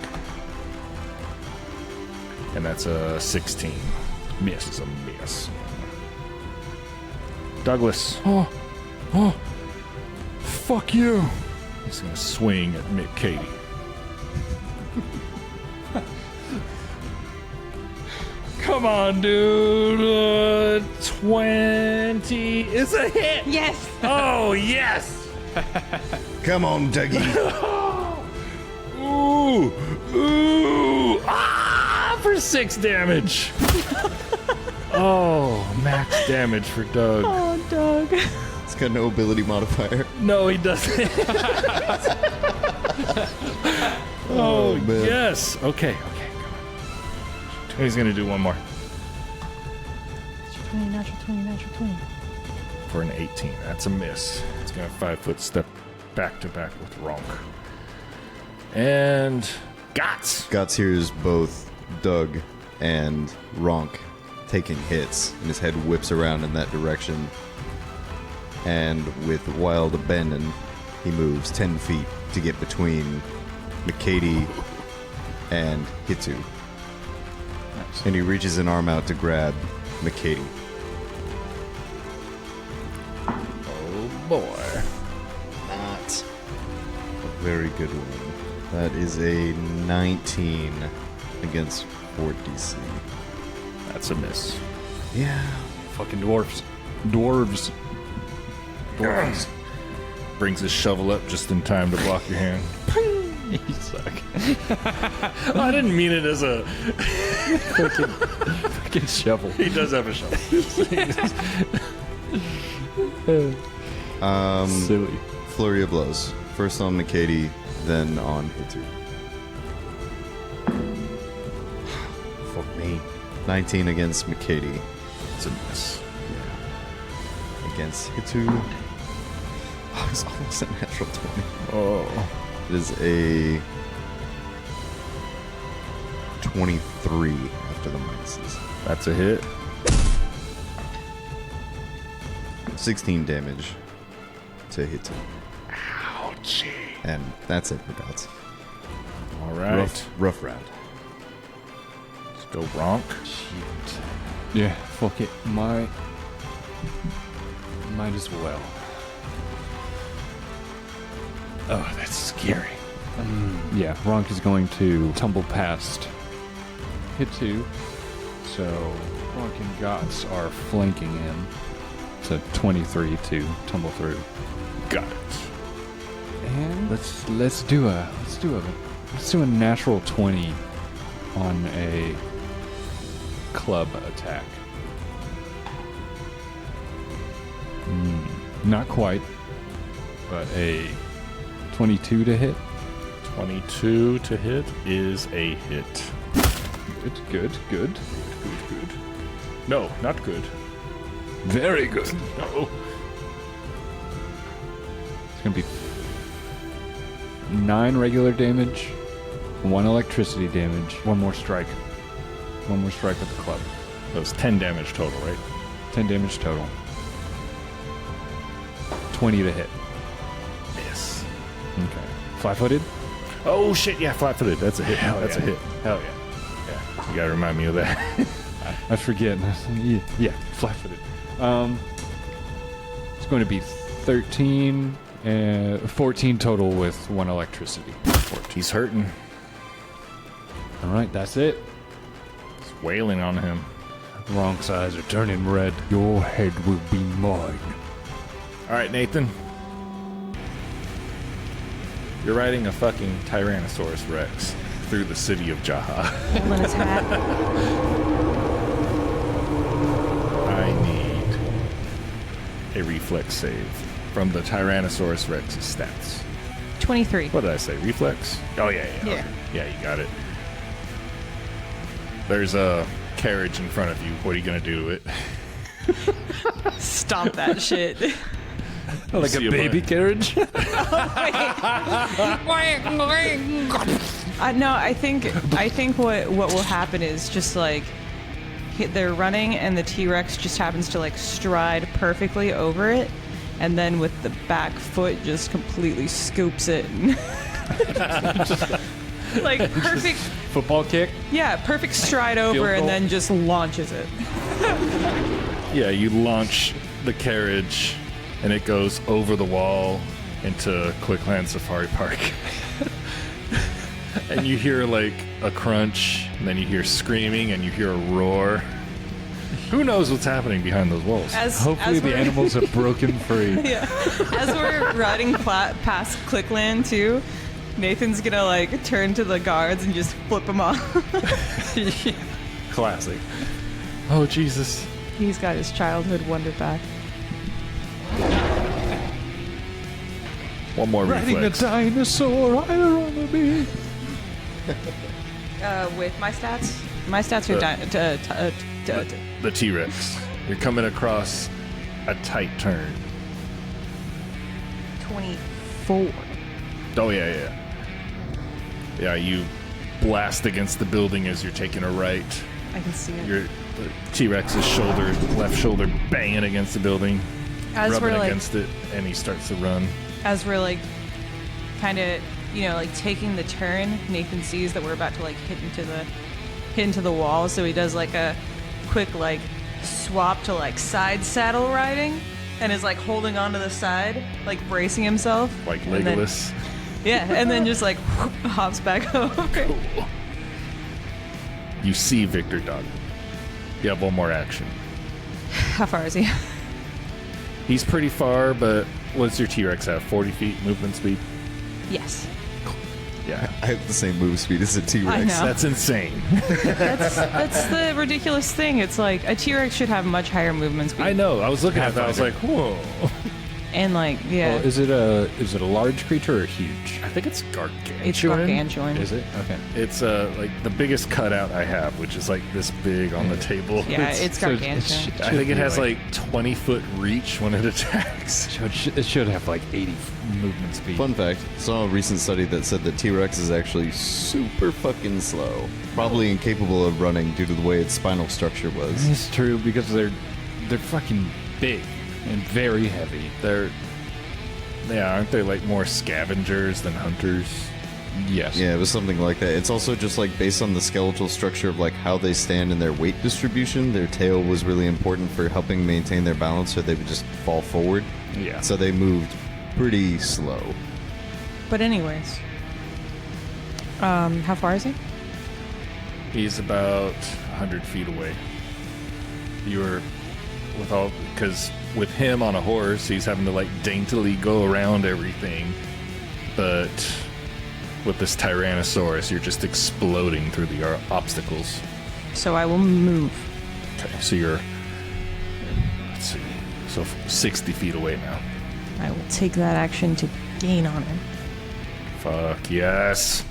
And that's a 16. Miss is a miss. Douglas. Oh, fuck you. He's gonna swing at Mick Katie. Come on, dude. 20 is a hit. Yes! Oh, yes. Come on, Dougie. Ooh. Ah, for 6 damage. Oh, max damage for Doug. Oh, Doug. It's got no ability modifier. No, he doesn't. Oh, man. yes. Okay, come on. He's going to do one more. Natural 20. For an 18. That's a miss. He's going to 5-foot step back to back with Ronk. And Gotz. Gotz hears both Doug and Ronk taking hits, and his head whips around in that direction. And with wild abandon, he moves 10 feet to get between McKady and Hitu. Nice. And he reaches an arm out to grab McKady. Oh, boy. Not a very good one. That is a 19 against 4 DC. That's a miss. Yeah. Fucking dwarves. Dwarves. Brings his shovel up just in time to block your hand. You suck. I didn't mean it as a... Fucking shovel. He does have a shovel. Silly. Flurry of blows. First on McKady, then on Hitu. Fuck me. 19 against McKady. It's a miss. Against Hitu. Oh, it's almost a natural 20. Oh. It is a 23 after the minuses. That's a hit. 16 damage to Hitu. Ouchie. And that's it for Gotz. All right. Rough round. Let's go Ronk. Yeah, fuck it. Might as well. Oh, that's scary. Yeah, Ronk is going to tumble past Hitu. So Ronk and Gotz are flanking him. So 23 to tumble through. Got it. And let's do a natural 20 on a club attack. Not quite, but a 22 to hit. 22 to hit is a hit. Good. No, not good. Very good. No. It's gonna be 9 regular damage, 1 electricity damage, 1 more strike. 1 more strike with the club. That was 10 damage total, right? 10 damage total. 20 to hit. Miss. Okay. Flat-footed? Oh shit! Yeah, flat-footed. That's a hit. That's yeah. a hit. Hell yeah. Yeah, you gotta remind me of that. I forget. Yeah, flat-footed. It's going to be 13 and 14 total with 1 electricity. He's hurting. All right, that's it. It's wailing on him. Ronk's eyes are turning red. Your head will be mine. All right, Nathan. You're riding a fucking Tyrannosaurus Rex through the city of Jaha. Holding his hat. I need a reflex save from the Tyrannosaurus Rex's stats. 23. What did I say? Reflex? Oh, yeah. Yeah. Okay. Yeah, you got it. There's a carriage in front of you. What are you going to do to it? Stomp that shit. Like See a baby carriage? No, I think what will happen is just like they're running and the T-Rex just happens to like stride perfectly over it, and then with the back foot just completely scoops it. Like perfect Football kick? Yeah, perfect stride over Field and goal? then just launches it. Yeah, you launch the carriage, and it goes over the wall into Clickland Safari Park. And you hear like a crunch, and then you hear screaming, and you hear a roar. Who knows what's happening behind those walls? Hopefully the animals have broken free. Yeah. As we're riding past Clickland too, Nathan's gonna like turn to the guards and just flip them off. Classic. Oh, Jesus. He's got his childhood wonder back. One more Riding reflex. a dinosaur, I wanna be. With my stats? My stats are The T-Rex. You're coming across a tight turn. 24. Oh, yeah. Yeah, you blast against the building as you're taking a right. I can see it. Your T-Rex's shoulder, left shoulder, banging against the building, As rubbing we're like, against it, and he starts to run. as we're like, kind of, like taking the turn, Nathan sees that we're about to like hit into the wall, so he does like a quick like swap to like side saddle riding, and is like holding onto the side, like bracing himself, Like and then- Legolas. and then just like hops back over. Cool. You see Victor Dogby. You have one more action. How far is he? He's pretty far, but what's your T-Rex have? 40 feet movement speed? Yes. Yeah. I have the same move speed as a T-Rex. I know. That's insane. That's the ridiculous thing. It's like a T-Rex should have much higher movement speed. I know. I was looking at that. I was like, whoa. And like, yeah, Well, is it a large creature or huge? I think it's gargantuan. it's gargantuan. Is it? Okay. It's like the biggest cutout I have, which is like this big on the table. Yeah, it's So gargantuan. I think it has like 20-foot reach when it attacks. It should have like 80 movement speed. Fun fact, saw a recent study that said that T-Rex is actually super fucking slow. Probably incapable of running due to the way its spinal structure was. It's true because they're fucking big and very heavy. Aren't they like more scavengers than hunters? Yes. Yeah, it was something like that. It's also just like based on the skeletal structure of like how they stand and their weight distribution. Their tail was really important for helping maintain their balance, so they would just fall forward. Yeah. So they moved pretty slow. But anyways, how far is he? He's about 100 feet away. Because with him on a horse, he's having to like daintily go around everything. But with this Tyrannosaurus, you're just exploding through the obstacles. So I will move. Okay, so you're, let's see, so 60 feet away now. I will take that action to gain on him. Fuck yes.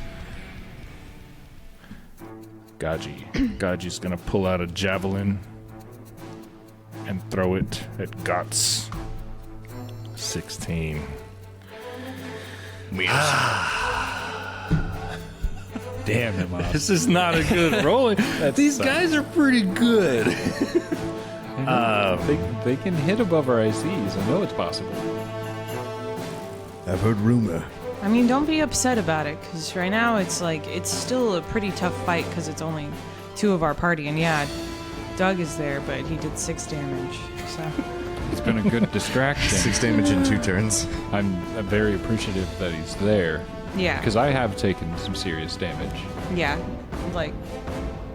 Gaji's gonna pull out a javelin and throw it at Gotz. 16. Damn him up. This is not a good roll. These guys are pretty good. They can hit above our ICs. I know it's possible. I've heard rumor. I mean, don't be upset about it, because right now it's still a pretty tough fight because it's only 2 of our party. And yeah, Doug is there, but he did 6 damage. So It's been a good distraction. 6 damage in 2 turns. I'm very appreciative that he's there. yeah, Because I have taken some serious damage. yeah, like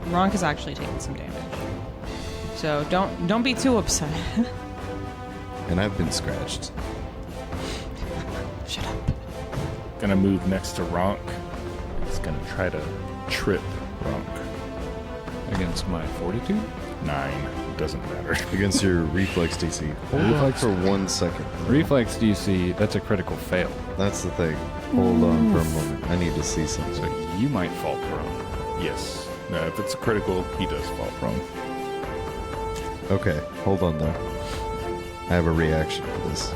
Ronk has actually taken some damage. So don't be too upset. And I've been scratched. Shut up. Gonna move next to Ronk. He's gonna try to trip Ronk. Against my fortitude? 9. Doesn't matter. Against your reflex DC. Hold on for 1 second. Reflex DC, that's a critical fail. That's the thing. Hold on for a moment. I need to see something. So you might fall prone. Yes. No, if it's a critical, he does fall prone. Okay, hold on though. I have a reaction to this.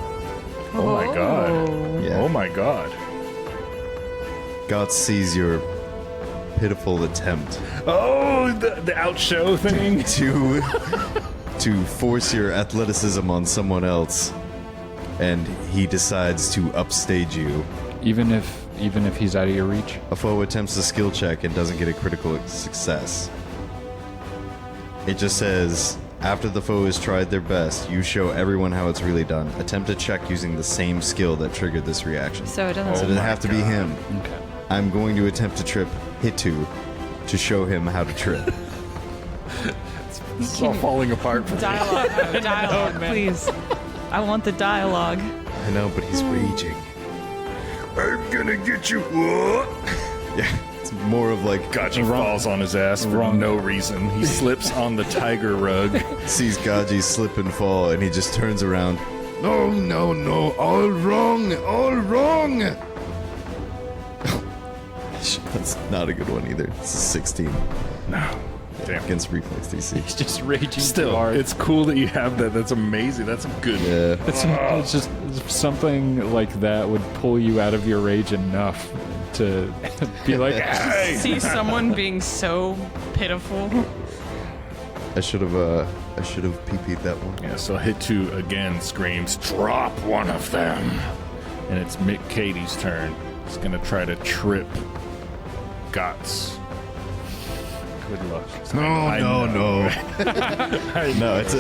Oh my god. Yeah. Oh my god. Gotz sees your pitiful attempt Oh, the outshow thing. to force your athleticism on someone else, and he decides to upstage you. Even if he's out of your reach? A foe attempts a skill check and doesn't get a critical success. It just says, after the foe has tried their best, you show everyone how it's really done. Attempt a check using the same skill that triggered this reaction. So it So doesn't. it doesn't have to be him. Okay. I'm going to attempt to trip Hitu to show him how to trip. It's all falling apart for me. Dialogue, please. I want the dialogue. I know, but he's raging. I'm gonna get you. What? Yeah, it's more of like Gaji falls on his ass for no reason. He slips on the tiger rug. sees Gaji slip and fall, and he just turns around. No, no, no! All wrong! All wrong! That's not a good one either. It's a 16 No. Damn. against reflex DC. He's just raging too Still, hard. it's cool that you have that. That's amazing. That's good. Yeah. It's just something like that would pull you out of your rage enough to be like, hey! See someone being so pitiful. I should have PP'd that one. Yeah, so Hitu again screams, drop one of them. And it's Mick Katie's turn. He's going to try to trip Gotz. Good luck. No. No, it's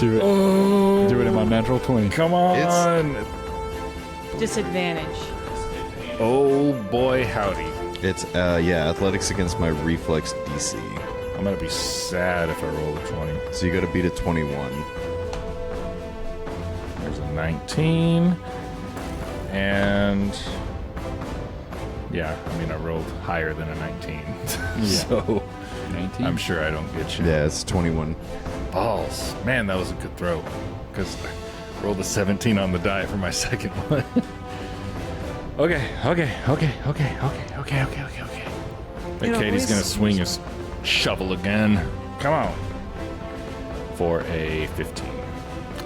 Do it. Oh, Do it in my natural 20. come on. Disadvantage. Oh boy, howdy. it's athletics against my reflex DC. I'm going to be sad if I roll a 20. So you got to beat a 21. There's a 19. And yeah, I mean, I rolled higher than a 19. So 19? I'm sure I don't get you. Yeah, it's 21. Balls. Man, that was a good throw. Because I rolled a 17 on the die for my second one. Okay. Then Katie's going to swing his shovel again. Come on. For a 15.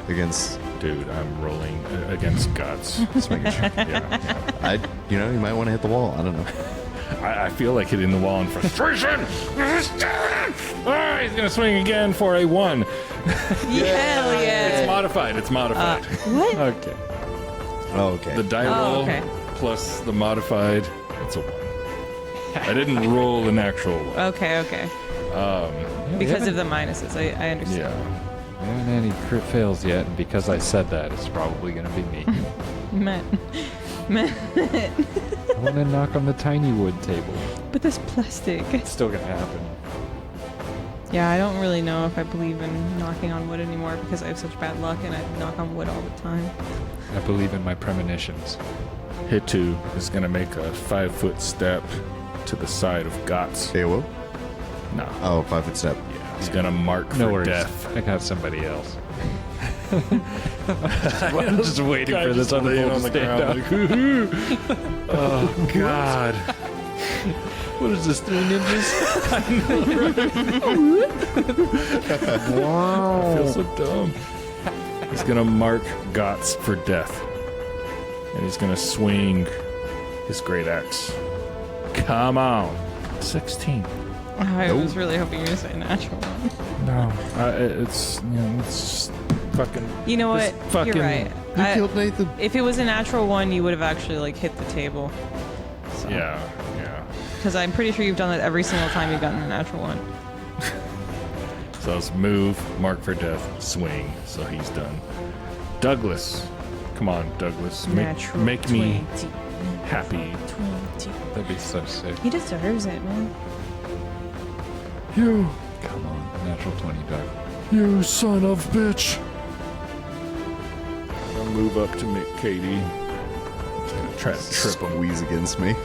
Against, Dude, I'm rolling against Gotz. just making sure. Yeah. You might want to hit the wall. I don't know. I feel like hitting the wall in frustration. He's going to swing again for a 1. Hell yeah. It's modified. What? Okay. Oh, okay. The die Oh, roll okay. plus the modified, it's a 1. I didn't roll an actual 1. Okay. Because of the minuses, I understand. Yeah. I haven't had any crit fails yet, and because I said that, it's probably going to be me. Man. I want to knock on the tiny wood table. But this plastic. It's still going to happen. Yeah, I don't really know if I believe in knocking on wood anymore because I have such bad luck and I knock on wood all the time. I believe in my premonitions. Hitu is going to make a 5-foot step to the side of Gotz. AOO? No. Oh, 5-foot step. Yeah. He's going to mark No for worries. death. I got somebody else. I'm just waiting for this other laying fool to stand up. Oh, God. What is this, 3 ninjas? I feel so dumb. He's going to mark Gotz for death. And he's going to swing his great axe. Come on. 16. I was really hoping you were going to say natural one. No. It's just fucking... You know what? this fucking You're right. You killed Nathan. If it was a natural one, you would have actually like hit the table. So. Yeah. Because I'm pretty sure you've done that every single time you've gotten a natural one. So it's move, mark for death, swing. So he's done. Douglas. Come on, Douglas. Natural Make me 20. happy. 20. That'd be so sick. He deserves it, man. You, Come on, natural 20, Doug. you son of bitch. I'll move up to Mick Katie. Gonna try to trip him. Squeeze against me.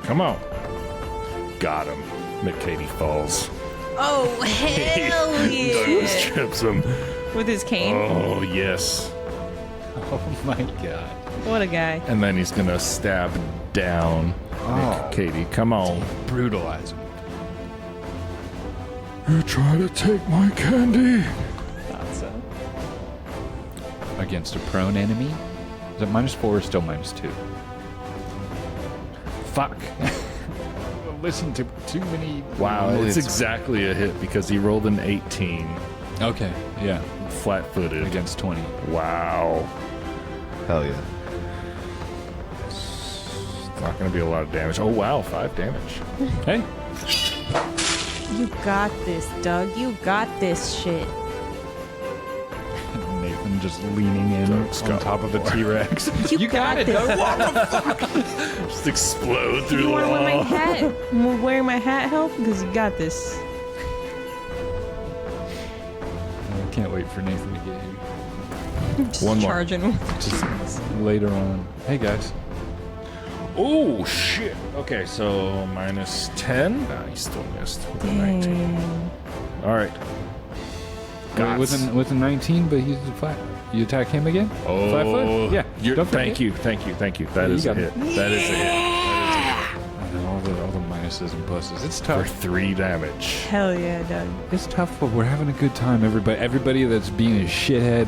Come on. Got him. Mick Katie falls. Oh, hell Douglas yeah. trips him. With his cane? Oh, yes. Oh my god. What a guy. And then he's gonna stab down Mick Katie. Come on. Brutalize him. You try to take my candy. Thought so. Against a prone enemy? Is it -4 or still -2? Fuck. Listen to too many. Wow, it's exactly a hit because he rolled an 18. Okay, yeah. Flat-footed. Against 20. Wow. Hell yeah. It's not going to be a lot of damage. Oh, wow, 5 damage. Hey. You got this, Doug. You got this shit. Nathan just leaning in Doug's on got top of a more. T-Rex. You got it, this. Doug. Just explode through You the want to wear my wall. hat? Will wearing my hat help? Because you got this. I can't wait for Nathan to get here. Just One more. charging. Just later on. Hey guys. Oh, shit. Okay, so -10. Nah, he still missed with a 19. Dang. All right. Wait, with a 19, but he's a flat. You attack him again? Oh, Flat foot? Yeah. Don't Thank forget. you. That you is a got hit. it. That is a hit. I know, all the minuses and pluses. It's For tough. 3 damage. Hell yeah, Doug. It's tough, but we're having a good time. Everybody that's being a shithead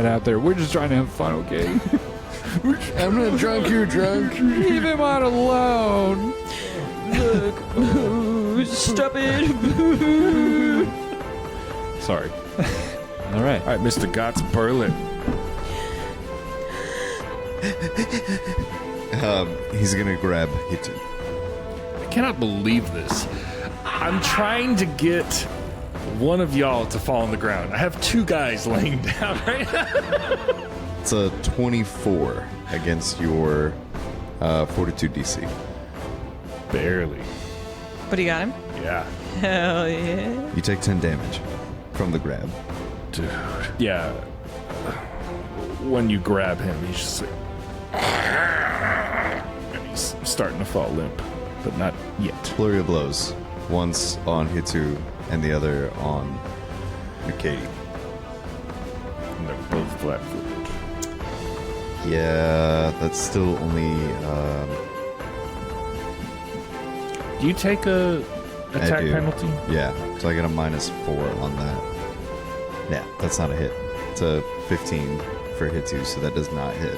out there. We're just trying to have fun, okay? I'm not drunk, you're drunk. Leave him out alone. Stop it. Sorry. All right. All right, Mr. Gotz Berlin. He's gonna grab Hitu. I cannot believe this. I'm trying to get one of y'all to fall on the ground. I have 2 guys laying down right now. It's a 24 against your Fortitude DC. Barely. But he got him? Yeah. Hell yeah. You take 10 damage from the grab. Dude. Yeah. When you grab him, he's just like... And he's starting to fall limp. But not yet. Flurry of blows. Once on Hitu and the other on McKay. And they're both flat-footed. Yeah, that's still only... Do you take a attack do. penalty? Yeah, so I get a -4 on that. Yeah, that's not a hit. It's a 15 for Hitu, so that does not hit.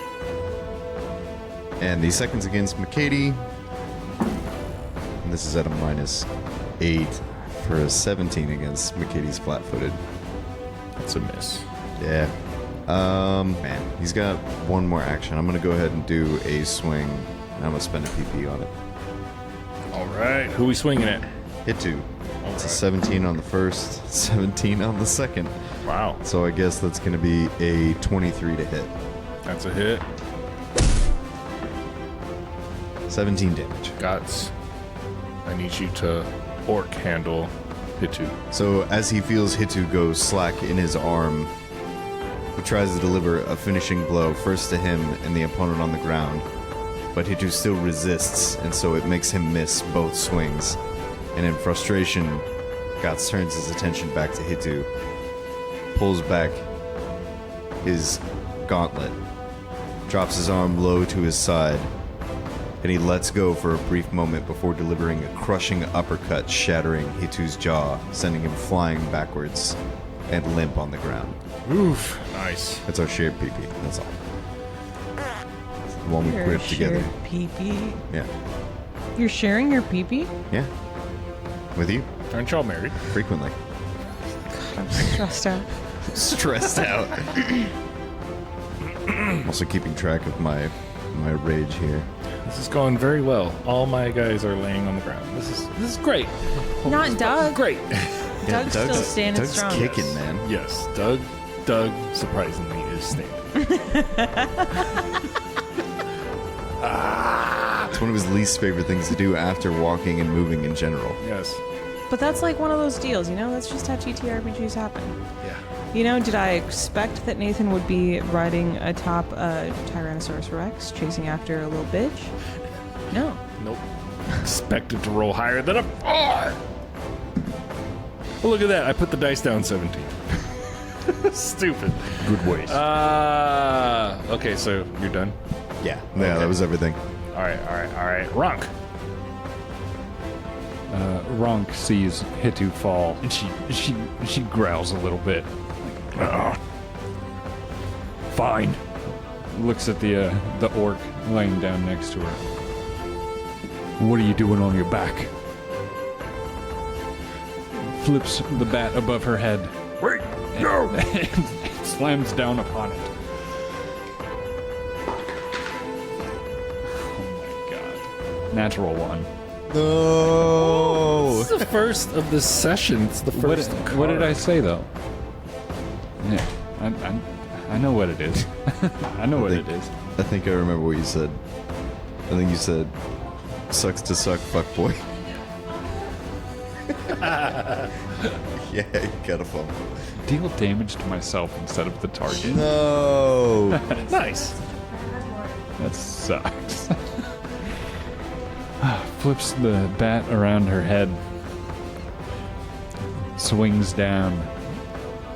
And the second's against McCady. And this is at a -8 for a 17 against McCady's flat-footed. That's a miss. Yeah. Man, he's got one more action. I'm gonna go ahead and do a swing, and I'm gonna spend a PP on it. All right. Who we swinging at? Hitu. It's a 17 on the first, 17 on the second. Wow. So I guess that's going to be a 23 to hit. That's a hit. 17 damage. Gotz. I need you to orc handle Hitu. So as he feels Hitu go slack in his arm, he tries to deliver a finishing blow first to him and the opponent on the ground. But Hitu still resists, and so it makes him miss both swings. And in frustration, Gotz turns his attention back to Hitu, pulls back his gauntlet, drops his arm low to his side, and he lets go for a brief moment before delivering a crushing uppercut, shattering Hitu's jaw, sending him flying backwards and limp on the ground. Oof. Nice. That's our shared PP, that's all. The one we Your gripped together. shared pee-pee. Yeah. You're sharing your pee-pee? Yeah. With you? Aren't y'all married? Frequently. I'm stressed out. stressed out. Also keeping track of my rage here. This is going very well. All my guys are laying on the ground. This is great. Not Doug. Great. Doug's still standing Doug's strong. kicking, man. Yes, Doug surprisingly is standing. It's one of his least favorite things to do after walking and moving in general. Yes. But that's like one of those deals, you know? That's just how TTRPGs happen. Yeah. You know, did I expect that Nathan would be riding atop a Tyrannosaurus Rex, chasing after a little bitch? No. Nope. Expected to roll higher than a 4. Well, look at that. I put the dice down 17. Stupid. Good ways. Okay, so you're done? Yeah, that was everything. All right. Ronk. Ronk sees Hitu fall, and she growls a little bit. Fine. Looks at the orc laying down next to her. What are you doing on your back? Flips the bat above her head. Wait, no! And slams down upon it. Oh my god. Natural one. No. This is the first of this session. It's the first. What did I say though? Yeah, I know what it is. I know what it is. I think I remember what you said. I think you said, "Sucks to suck, fuck boy." Yeah, you got a fumble. Deal damage to myself instead of the target. No. Nice. That sucks. Flips the bat around her head. Swings down.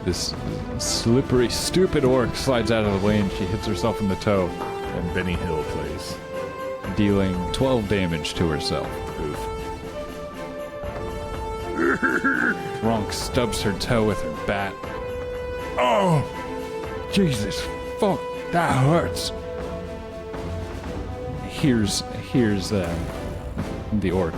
This slippery, stupid orc slides out of the way and she hits herself in the toe, And Benny Hill plays. dealing 12 damage to herself. Oof. Ronk stubs her toe with her bat. Oh! Jesus, fuck, that hurts. Here's the orc.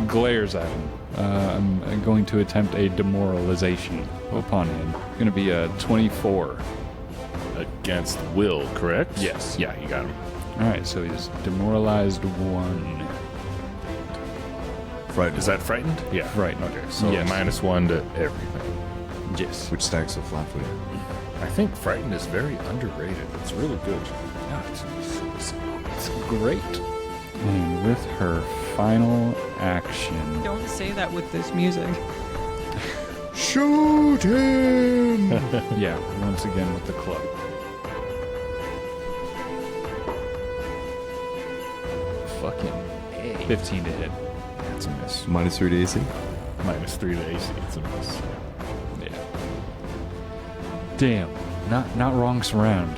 Glares at him. I'm going to attempt a demoralization upon him. Going to be a 24. Against Will, correct? Yes. Yeah, you got him. All right, so he's demoralized 1. Frightened. Is that frightened? Yeah. Frightened. Okay, so Yes. -1 to everything. Yes. Which stacks so flat-footed. I think frightened is very underrated. It's really good. No, it's great. And with her final action, Don't say that with this music. Shoot him! yeah, once again with the club. Fucking 15 to hit. That's a miss. -3 to AC. -3 to AC. It's a miss. Yeah. Damn. Not Ronk's around.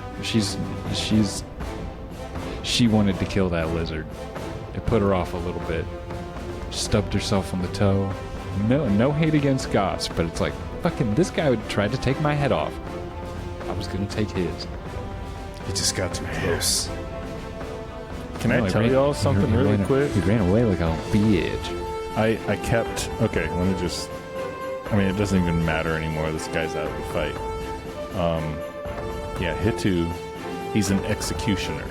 She wanted to kill that lizard. It put her off a little bit. Stubbed herself on the toe. No hate against Gotz, but it's like, fucking, this guy would try to take my head off. I was gonna take his. He just got too close. Can No, I he tell ran- you all something he really ran- quick? He ran away like a bitch. I kept... Okay, let me just... I mean, it doesn't even matter anymore. This guy's out of the fight. Yeah, Hitu, he's an executioner.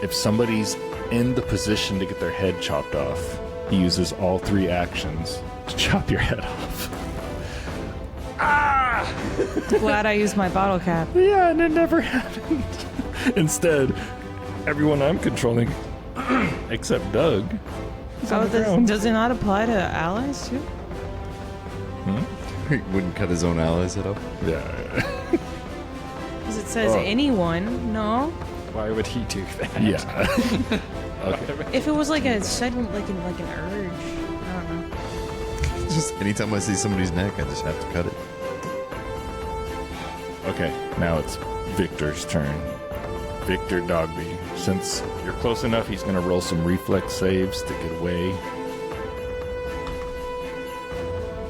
If somebody's in the position to get their head chopped off, he uses all 3 actions to chop your head off. Glad I used my bottle cap. Yeah, and it never happened. Instead, everyone I'm controlling, except Doug, is on the ground. Does it not apply to allies too? He wouldn't cut his own allies head off. Yeah. Because it says Oh. anyone, no? Why would he do that? Yeah. Okay. If it was like a sudden, like an urge, I don't know. Just anytime I see somebody's neck, I just have to cut it. Okay, now it's Victor's turn. Victor Dogby. Since you're close enough, he's going to roll some reflex saves to get away.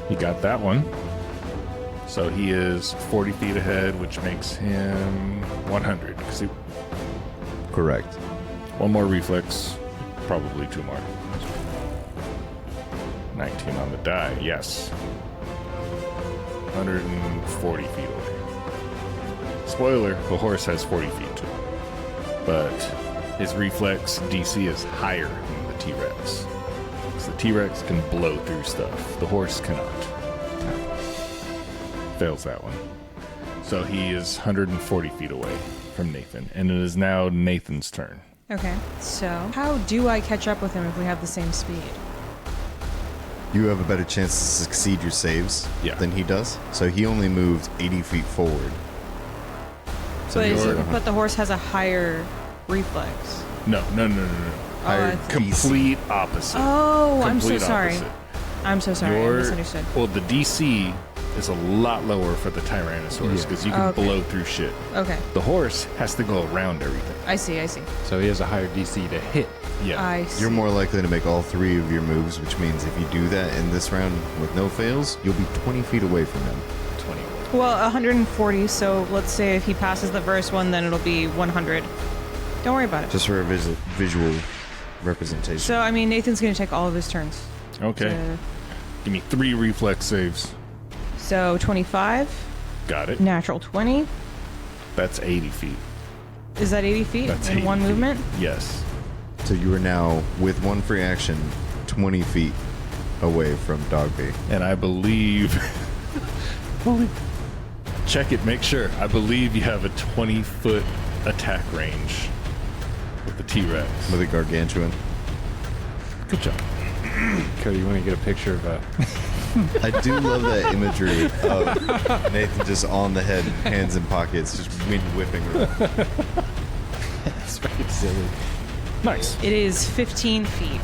He got that one. So he is 40 feet ahead, which makes him 100. Correct. One more reflex, probably 2 more. 19 on the die, yes. 140 feet away. Spoiler, the horse has 40 feet to him. But his reflex DC is higher than the T-Rex. Because the T-Rex can blow through stuff. The horse cannot. Fails that one. So he is 140 feet away from Nathan. And it is now Nathan's turn. Okay, so how do I catch up with him if we have the same speed? You have a better chance to succeed your saves than he does. So he only moved 80 feet forward. So But the horse has a higher reflex. No. higher Complete opposite. Oh, I'm so Complete sorry. opposite. I'm so sorry. I misunderstood. Well, the DC is a lot lower for the Tyrannosaurus because you can blow through shit. Okay. The horse has to go around everything. I see. So he has a higher DC to hit. Yeah. I see. You're more likely to make all three of your moves, which means if you do that in this round with no fails, you'll be 20 feet away from him. 20. Well, 140, so let's say if he passes the first one, then it'll be 100. Don't worry about it. Just for a visual representation. So, I mean, Nathan's going to take all of his turns. Okay. Give me 3 reflex saves. So, 25. Got it. Natural 20. That's 80 feet. Is that 80 feet That's in 80 one feet. movement? Yes. So you are now, with one free action, 20 feet away from Dogby. And I believe... Check it, make sure. I believe you have a 20-foot attack range with the T-Rex. With a gargantuan. Good job. Cody, you want to get a picture of I do love that imagery of Nathan just on the head, hands in pockets, just wind whipping around. It's very silly. Nice. It is 15 feet.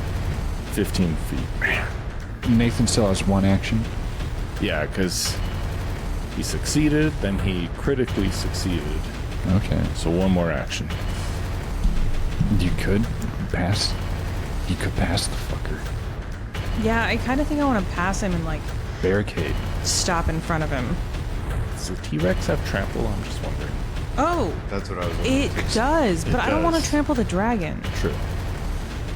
15 feet. Nathan still has one action. Yeah, because he succeeded, then he critically succeeded. Okay. So one more action. You could pass. You could pass the fucker. Yeah, I kind of think I want to pass him and, like, Barricade. stop in front of him. Does the T-Rex have trample? I'm just wondering. Oh, That's what I was wondering. it does, but I don't want to does. trample the dragon. True.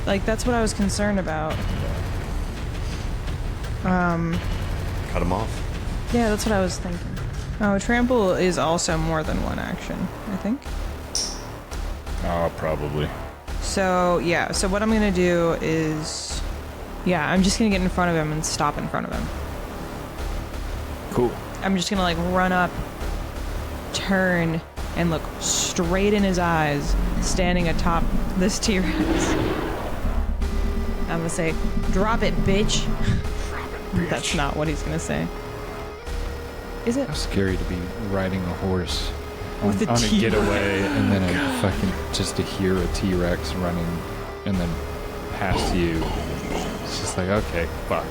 Like, that's what I was concerned about. Cut him off. Yeah, that's what I was thinking. Oh, trample is also more than one action, I think. Oh, probably. So, yeah, so what I'm going to do is... Yeah, I'm just going to get in front of him and stop in front of him. Cool. I'm just going to, like, run up, turn, and look straight in his eyes, standing atop this T-Rex. I'm going to say, drop it, bitch. That's not what he's going to say. Is it? How scary to be riding a horse With a on a T-Rex. getaway and then just to hear a T-Rex running and then past you. It's just like, okay, fuck.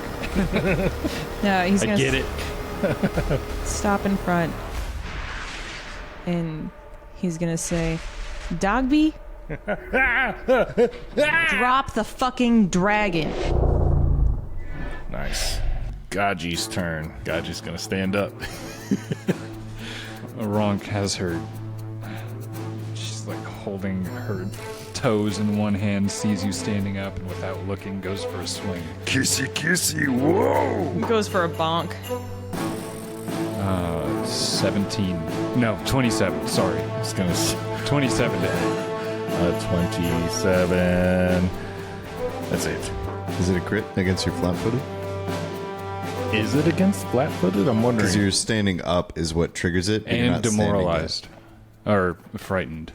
No, he's I going get to it. stop in front, and he's going to say, Dogby, drop the fucking dragon. Nice. Gaji's turn. Gaji's gonna stand up. Ronk has her. She's like holding her toes in one hand, sees you standing up, and without looking, goes for a swing. Kissy, kissy, whoa! Goes for a bonk. 17. No, 27. Sorry. It's gonna 27 to hit. 27. That's it. Is it a crit against your flat-footed? Is it against flat-footed? I'm wondering. Because you're standing up is what triggers it. But you're And not standing demoralized. Or frightened.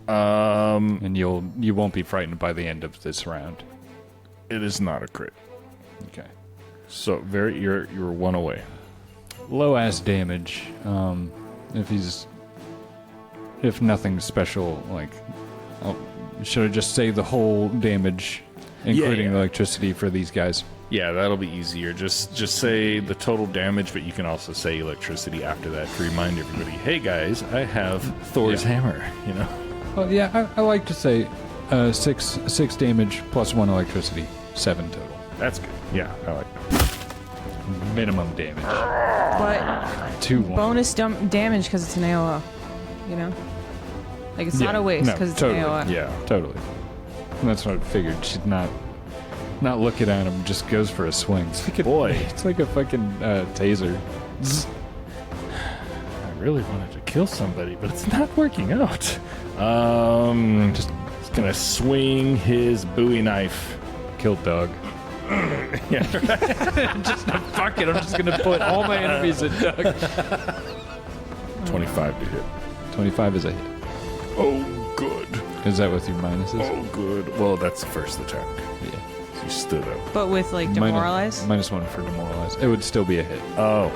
And you won't be frightened by the end of this round. It is not a crit. Okay. So you're 1 away. Low ass damage. If nothing special, like, should I just say the whole damage, including Yeah. electricity for these guys? Yeah, that'll be easier. Just say the total damage, but you can also say electricity after that to remind everybody, hey guys, I have Thor's hammer, you know? Well, yeah, I like to say 6 damage plus 1 electricity, 7 total. That's good. Yeah, I like that. Minimum damage. But 2 bonus damage because it's an AOO. You know? Like, it's not a waste because it's totally. an AOO. Yeah. Totally. And that's what I figured. She's not Not looking at him, just goes for a swing. It's like a fucking taser. Zzz. I really wanted to kill somebody, but it's not working out. Just he's gonna swing his Bowie knife. Kill Doug. Yeah. Just fuck it. I'm just gonna put all my enemies at Doug. 25 to hit. 25 is a hit. Oh, good. Is that with your minuses? Oh, good. Well, that's the first attack. Yeah. So you stood up. But with like demoralize? -1 for demoralize. It would still be a hit. Oh.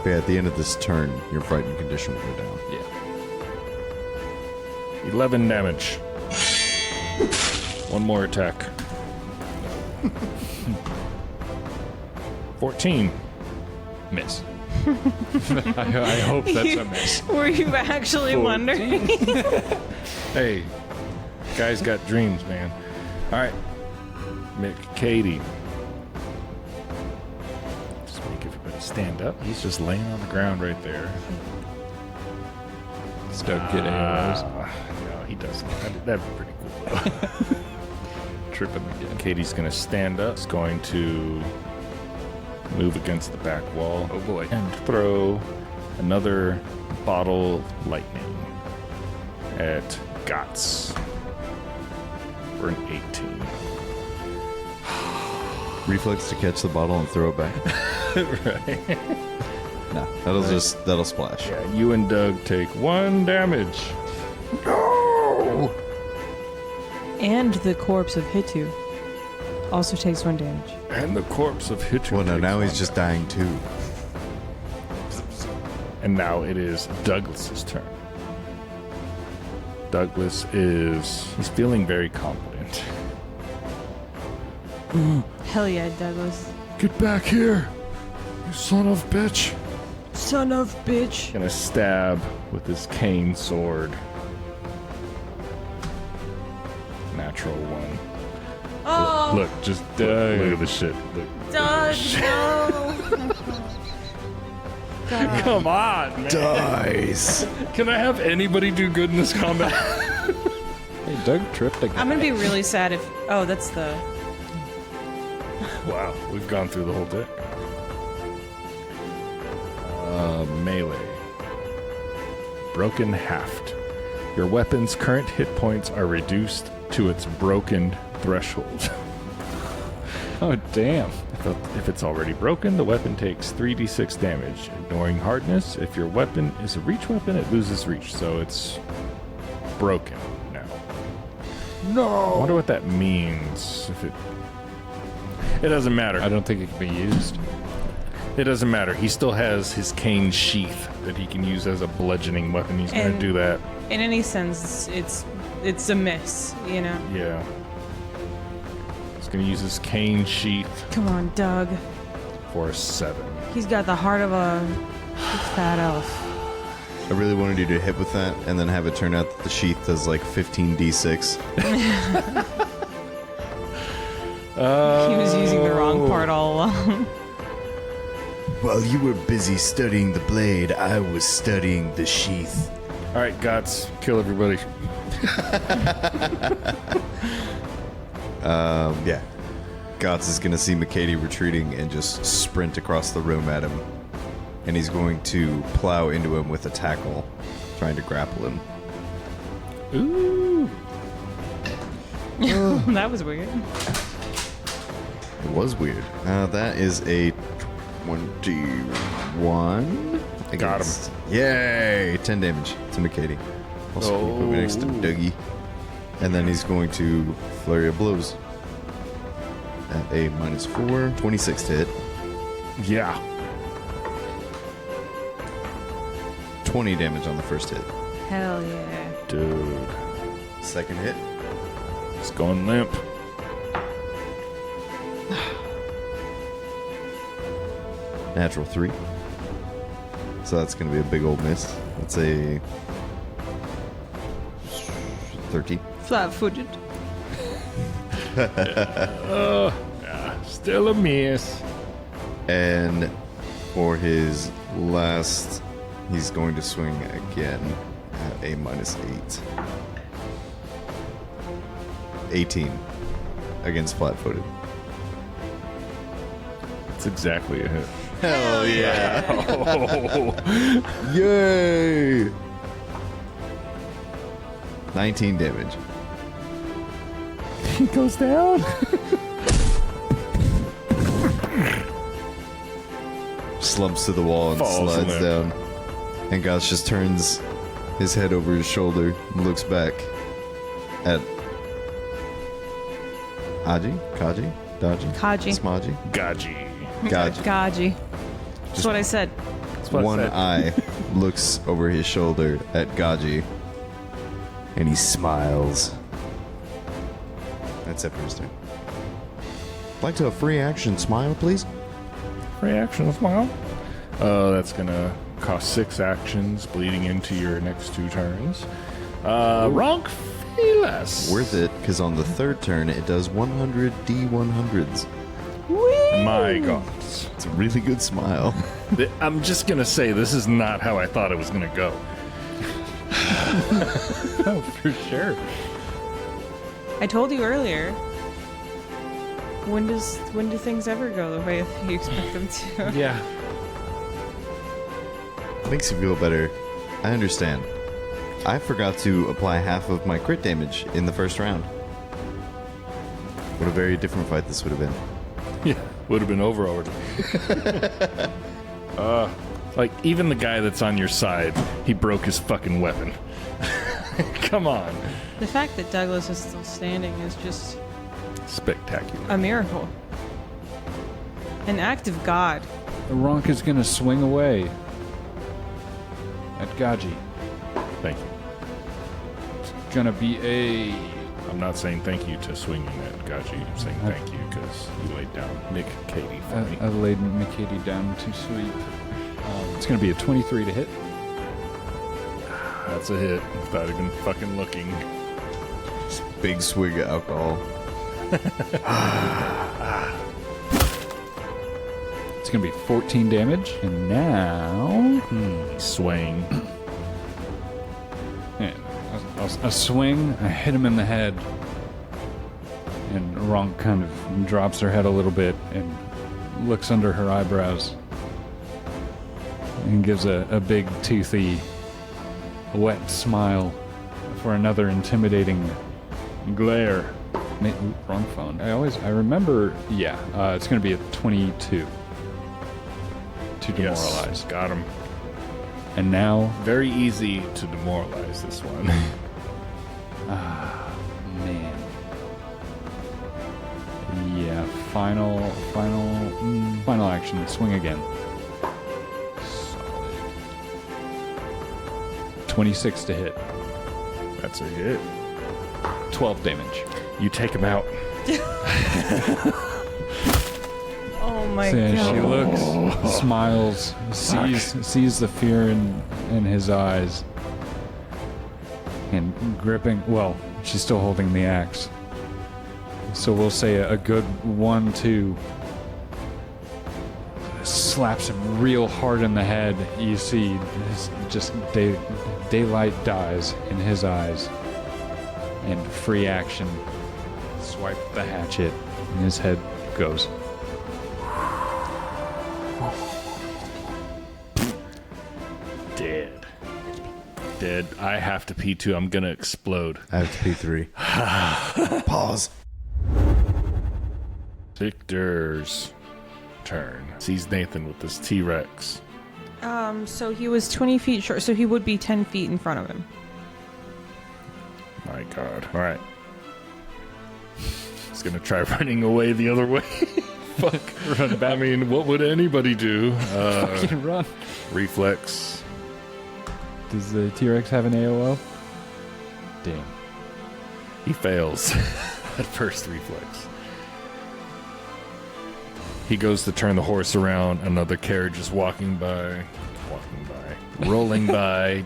But at the end of this turn, your frightened condition will go down. Yeah. 11 damage. One more attack. 14. Miss. I hope that's a miss. Were you actually wondering? Hey, guy's got dreams, man. All right, Katie. Just make everybody stand up. He's just laying on the ground right there. Does Doug get arrows? No, he doesn't. That'd be pretty cool, though. Trip him again. Katie's going to stand up. Is going to move against the back wall. Oh boy. And throw another bottle of lightning at Gotz for an 18. Reflex to catch the bottle and throw it back. Right. No, that'll splash. Yeah, you and Doug take 1 damage. No! And the corpse of Hitu also takes 1 damage. And the corpse of Hitu. Well, no, takes now he's 1 just damage. dying too. And now it is Douglas's turn. He's feeling very confident. Hell yeah, Douglas. Get back here, you son of bitch. Son of bitch. Gonna stab with his cane sword. Natural 1. Oh, Look, just look at the shit. Look. Doug, no. God. Come on, man. Dies. Can I have anybody do good in this combat? Hey, Doug tripped again. I'm gonna be really sad if. Oh, that's the. Wow, we've gone through the whole deck. Melee. Broken haft. Your weapon's current hit points are reduced to its broken threshold. Oh, damn. If it's already broken, the weapon takes 3d6 damage. Ignoring hardness, if your weapon is a reach weapon, it loses reach, so it's broken now. No! I wonder what that means. It doesn't matter. I don't think it can be used. It doesn't matter. He still has his cane sheath that he can use as a bludgeoning weapon. He's going to do that. In any sense, it's a miss, you know? Yeah. He's going to use his cane sheath Come on, Doug. for a 7. He's got the heart of a fat elf. I really wanted you to hit with that and then have it turn out that the sheath does like 15d6. He was using the wrong part all along. While you were busy studying the blade, I was studying the sheath. All right, Gotz, kill everybody. Yeah. Gotz is going to see McCady retreating and just sprint across the room at him. And he's going to plow into him with a tackle, trying to grapple him. Ooh. That was weird. It was weird. That is a 21. Got him. Yay! 10 damage to McCady. Also, can you put me next to Dougie. And then he's going to flurry of blows. At a -4, 26 to hit. Yeah. 20 damage on the first hit. Hell yeah. Dude. Second hit. It's going limp. Natural 3. So that's going to be a big old miss. That's a 13. Flat-footed. Still a miss. And for his last, he's going to swing again at a -8. 18 against flat-footed. That's exactly a hit. Hell yeah. Oh. Yay! 19 damage. He goes down. Slumps to the wall and Falls slides in there. down. And Gotz just turns his head over his shoulder and looks back at Aji? Kaji? Daji? Kaji. Smaji? Gaji. Gaji. Gaji. That's what I said. That's what I One said. eye looks over his shoulder at Gaji. And he smiles. That's it for his turn. Like to a free action smile, please? Reaction smile. That's gonna cost 6 actions, bleeding into your next 2 turns. Ronk Felas. Worth it, because on the third turn it does 100 D100s. My God. It's a really good smile. I'm just gonna say this is not how I thought it was gonna go. Oh, for sure. I told you earlier. When do things ever go the way you expect them to? Yeah. Makes you feel better. I understand. I forgot to apply half of my crit damage in the first round. What a very different fight this would have been. Yeah, would have been over already. Like, even the guy that's on your side, he broke his fucking weapon. Come on. The fact that Douglas is still standing is just Spectacular. a miracle. An act of God. Ronk is gonna swing away at Gaji. Thank you. It's gonna be a I'm not saying thank you to swinging at Gaji. I'm saying thank you because you laid down Nick Katie for me. I laid McKady down to sleep. It's gonna be a 23 to hit. That's a hit without even fucking looking. Just big swig of alcohol. It's gonna be 14 damage, and now Swaying. yeah, a swing. I hit him in the head, and Ronk kind of drops her head a little bit and looks under her eyebrows and gives a big toothy, wet smile for another intimidating glare. Wrong phone. I remember. Yeah, it's gonna be a 22 to demoralize. Yes, got him. And now, Very easy to demoralize this one. man. Yeah, final action. Swing again. Solid. 26 to hit. That's a hit. 12 damage. You take him out. Oh my So God. she looks, smiles, sees the fear in his eyes, and gripping. Well, she's still holding the axe. So we'll say a good 1-2. Slaps him real hard in the head. You see, just daylight dies in his eyes, and free action. Swipe the hatchet, and his head goes. Dead. I have to pee too. I'm gonna explode. I have to pee 3. Pause. Victor's turn. Sees Nathan with this T-Rex. So he was 20 feet short, so he would be 10 feet in front of him. My God. All right. He's gonna try running away the other way. Fuck. Run back. I mean, what would anybody do? Fucking run. Reflex. Does the T-Rex have an AOO? Damn. He fails at first reflex. He goes to turn the horse around. Another carriage is rolling by,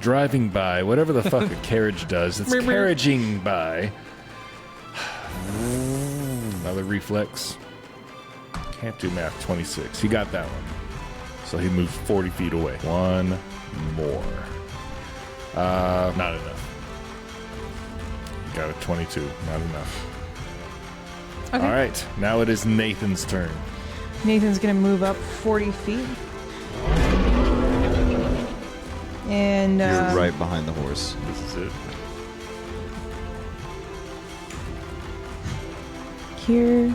driving by, whatever the fuck a carriage does. It's carriaging by. Another reflex. Can't do math. 26. He got that one. So he moves 40 feet away. One more. Not enough. Got a 22. Not enough. Okay. All right. Now it is Nathan's turn. Nathan's gonna move up 40 feet. And You're right behind the horse. This is it. here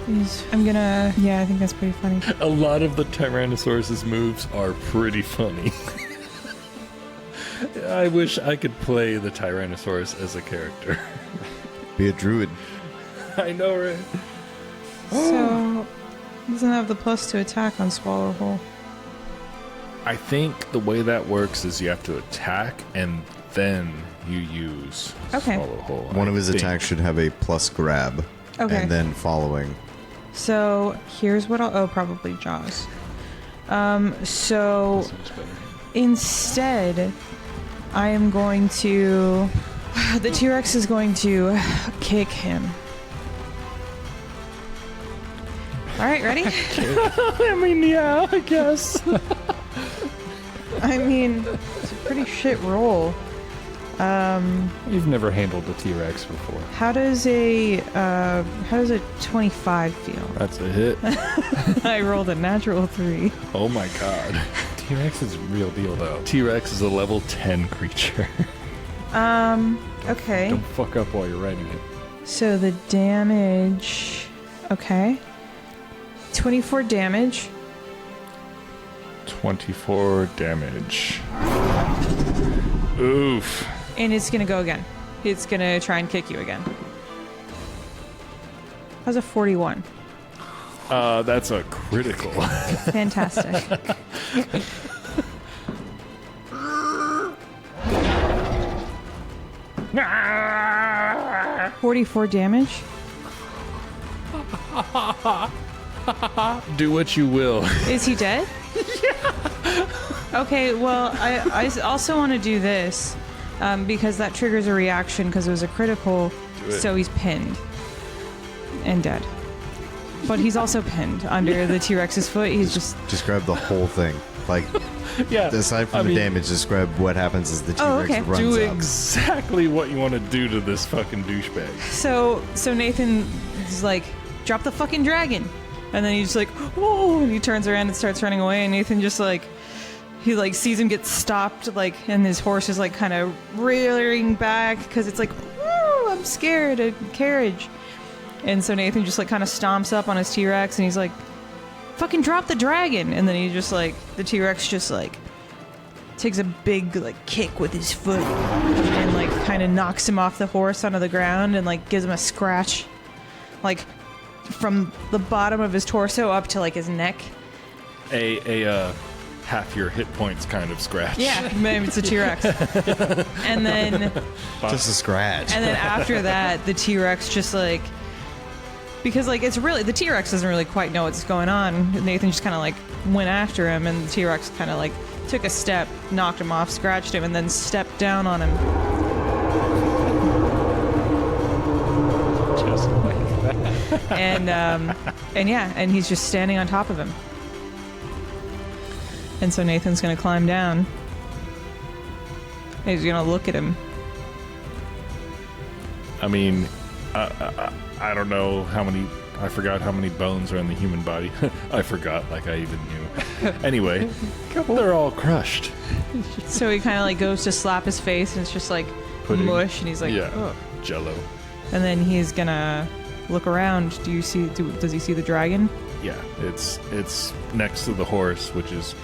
is I think that's pretty funny. A lot of the Tyrannosaurus's moves are pretty funny. I wish I could play the Tyrannosaurus as a character. Be a druid. I know, right? So doesn't have the plus to attack on Swallow Hole. I think the way that works is you have to attack and then you use Swallow Hole. One of his attacks should have a plus grab. Okay. And then following. So here's what I'll probably Jaws. So instead I am going to the T-Rex is going to kick him. Alright, ready? I mean, yeah, I guess. I mean, it's a pretty shit roll. You've never handled a T-Rex before. How does a 25 feel? That's a hit. I rolled a natural 3. Oh my god. T-Rex is a real deal, though. T-Rex is a level 10 creature. Okay. Don't fuck up while you're writing it. So the damage... Okay. 24 damage. 24 damage. Oof. And it's gonna go again. It's gonna try and kick you again. How's a 41? That's a critical. Fantastic. $44 damage. Do what you will. Is he dead? Yeah. Okay, well, I also want to do this because that triggers a reaction because it was a critical, so he's pinned and dead. But he's also pinned under the T-Rex's foot. He's just grab the whole thing. Like, Yeah. aside from the damage, describe what happens as the T-Rex okay. runs Do up. exactly what you want to do to this fucking douchebag. so Nathan is like, drop the fucking dragon, and then he's like, whoa, and he turns around and starts running away, and Nathan just like. He like sees him get stopped, like, and his horse is like kind of rearing back because it's like, woo, I'm scared, a carriage. And so Nathan just like kind of stomps up on his T-Rex and he's like, fucking drop the dragon. And then he just like, the T-Rex just like takes a big like kick with his foot and like kind of knocks him off the horse onto the ground and like gives him a scratch, like from the bottom of his torso up to like his neck. Half your hit points kind of scratch. Yeah, maybe it's a T-Rex. And then Just a scratch. and then after that, the T-Rex just like, because like it's really, the T-Rex doesn't really quite know what's going on. Nathan just kind of like went after him, and the T-Rex kind of like took a step, knocked him off, scratched him, and then stepped down on him. Just like that. And yeah, and he's just standing on top of him. And so Nathan's gonna climb down. He's gonna look at him. I mean, I don't know how many. I forgot how many bones are in the human body. I forgot, like I even knew. Anyway, they're all crushed. So he kind of like goes to slap his face, and it's just like Pudding. mush, and he's like, Yeah, ugh. Jello. And then he's gonna look around. Does he see the dragon? Yeah, it's next to the horse, which is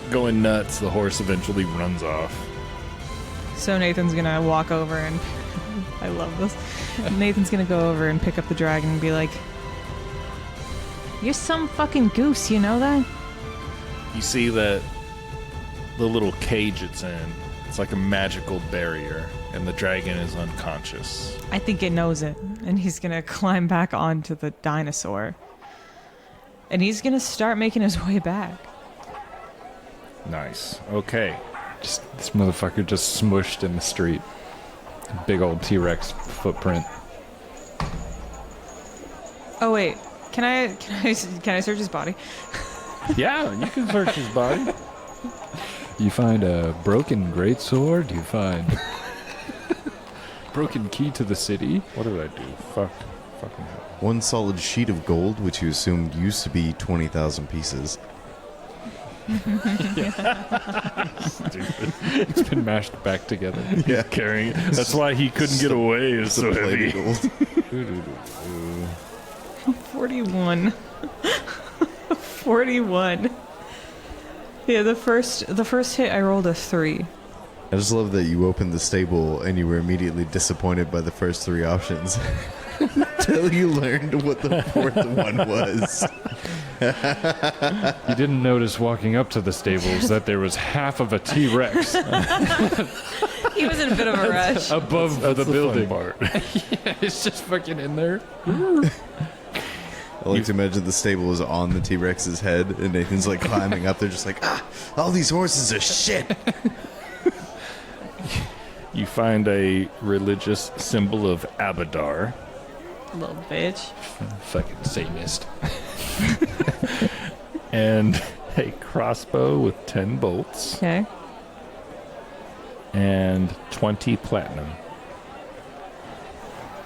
going nuts. The horse eventually runs off. So Nathan's gonna walk over and I love this. Nathan's gonna go over and pick up the dragon and be like, "You're some fucking goose, you know that?" You see that the little cage it's in, it's like a magical barrier, and the dragon is unconscious. I think it knows it, and he's gonna climb back onto the dinosaur, and he's gonna start making his way back. Nice. Okay. Just this motherfucker just smushed in the street. Big old T-Rex footprint. Oh wait, can I search his body? Yeah, you can search his body. You find a broken greatsword. You find broken key to the city. What did I do? Fucking hell. one solid sheet of gold, which you assumed used to be 20,000 pieces. It's been mashed back together. Yeah. Carrying it. That's why he couldn't get away. It's so heavy. Gold. 41. 41. Yeah, the first hit I rolled a 3. I just love that you opened the stable and you were immediately disappointed by the first 3 options. Until you learned what the fourth one was. You didn't notice walking up to the stables that there was half of a T-Rex He was in a bit of a rush. above That's the building. fun part. Yeah, it's just fucking in there. I like to imagine the stable is on the T-Rex's head and Nathan's like climbing up there just like, all these horses are shit. You find a religious symbol of Abadar. Little bitch. Fucking Satanist. And a crossbow with 10 bolts. Okay. And 20 platinum.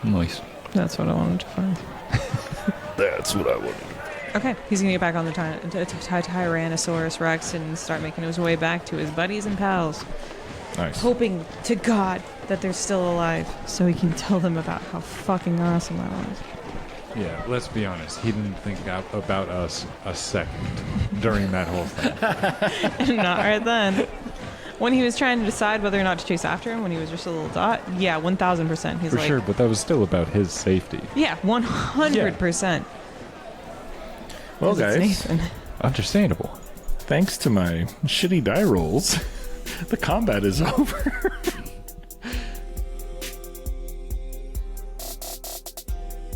Nice. That's what I wanted to find. That's what I wanted. Okay, he's gonna get back on the Tyrannosaurus Rex and start making his way back to his buddies and pals, Nice. hoping to God that they're still alive, so he can tell them about how fucking awesome I was. Yeah, let's be honest. He didn't think about us a second during that whole thing. Not right then. When he was trying to decide whether or not to chase after him, when he was just a little dot, yeah, 1,000%. He's For like, sure, but that was still about his safety. yeah, 100%. Well, 'Cause it's guys, Nathan. Understandable. thanks to my shitty die rolls, the combat is over.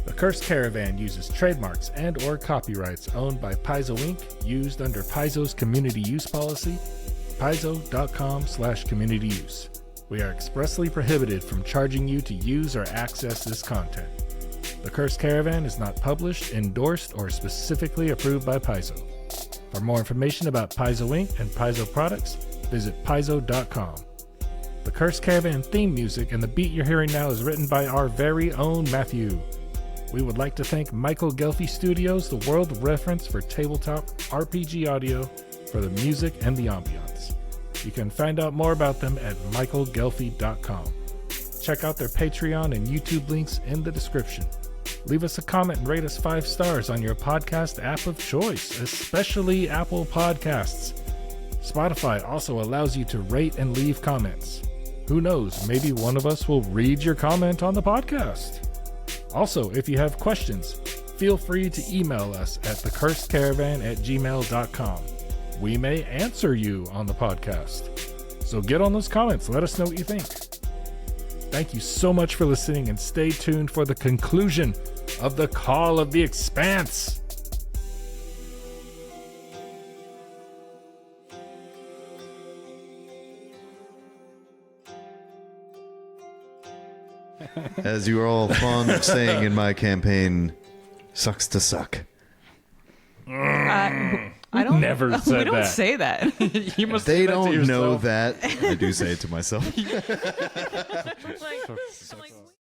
The Cursed Caravan uses trademarks and or copyrights owned by Paizo Inc., used under Paizo's community use policy, paizo.com/community use. We are expressly prohibited from charging you to use or access this content. The Cursed Caravan is not published, endorsed, or specifically approved by Paizo. For more information about Paizo Inc. and Paizo products, visit paizo.com. The Cursed Caravan theme music and the beat you're hearing now is written by our very own Matthew. We would like to thank Michael Gelfi Studios, the world reference for tabletop RPG audio, for the music and the ambiance. You can find out more about them at michaelgelfi.com. Check out their Patreon and YouTube links in the description. Leave us a comment and rate us 5 stars on your podcast app of choice, especially Apple Podcasts. Spotify also allows you to rate and leave comments. Who knows, maybe one of us will read your comment on the podcast. Also, if you have questions, feel free to email us at thecursedcaravan@gmail.com. We may answer you on the podcast. So get on those comments. Let us know what you think. Thank you so much for listening, and stay tuned for the conclusion of the Call of the Expanse. As you are all fond of saying in my campaign, sucks to suck. I don't Never said we don't that. say that. You must They say that to don't know yourself. that. I do say it to myself. I'm like,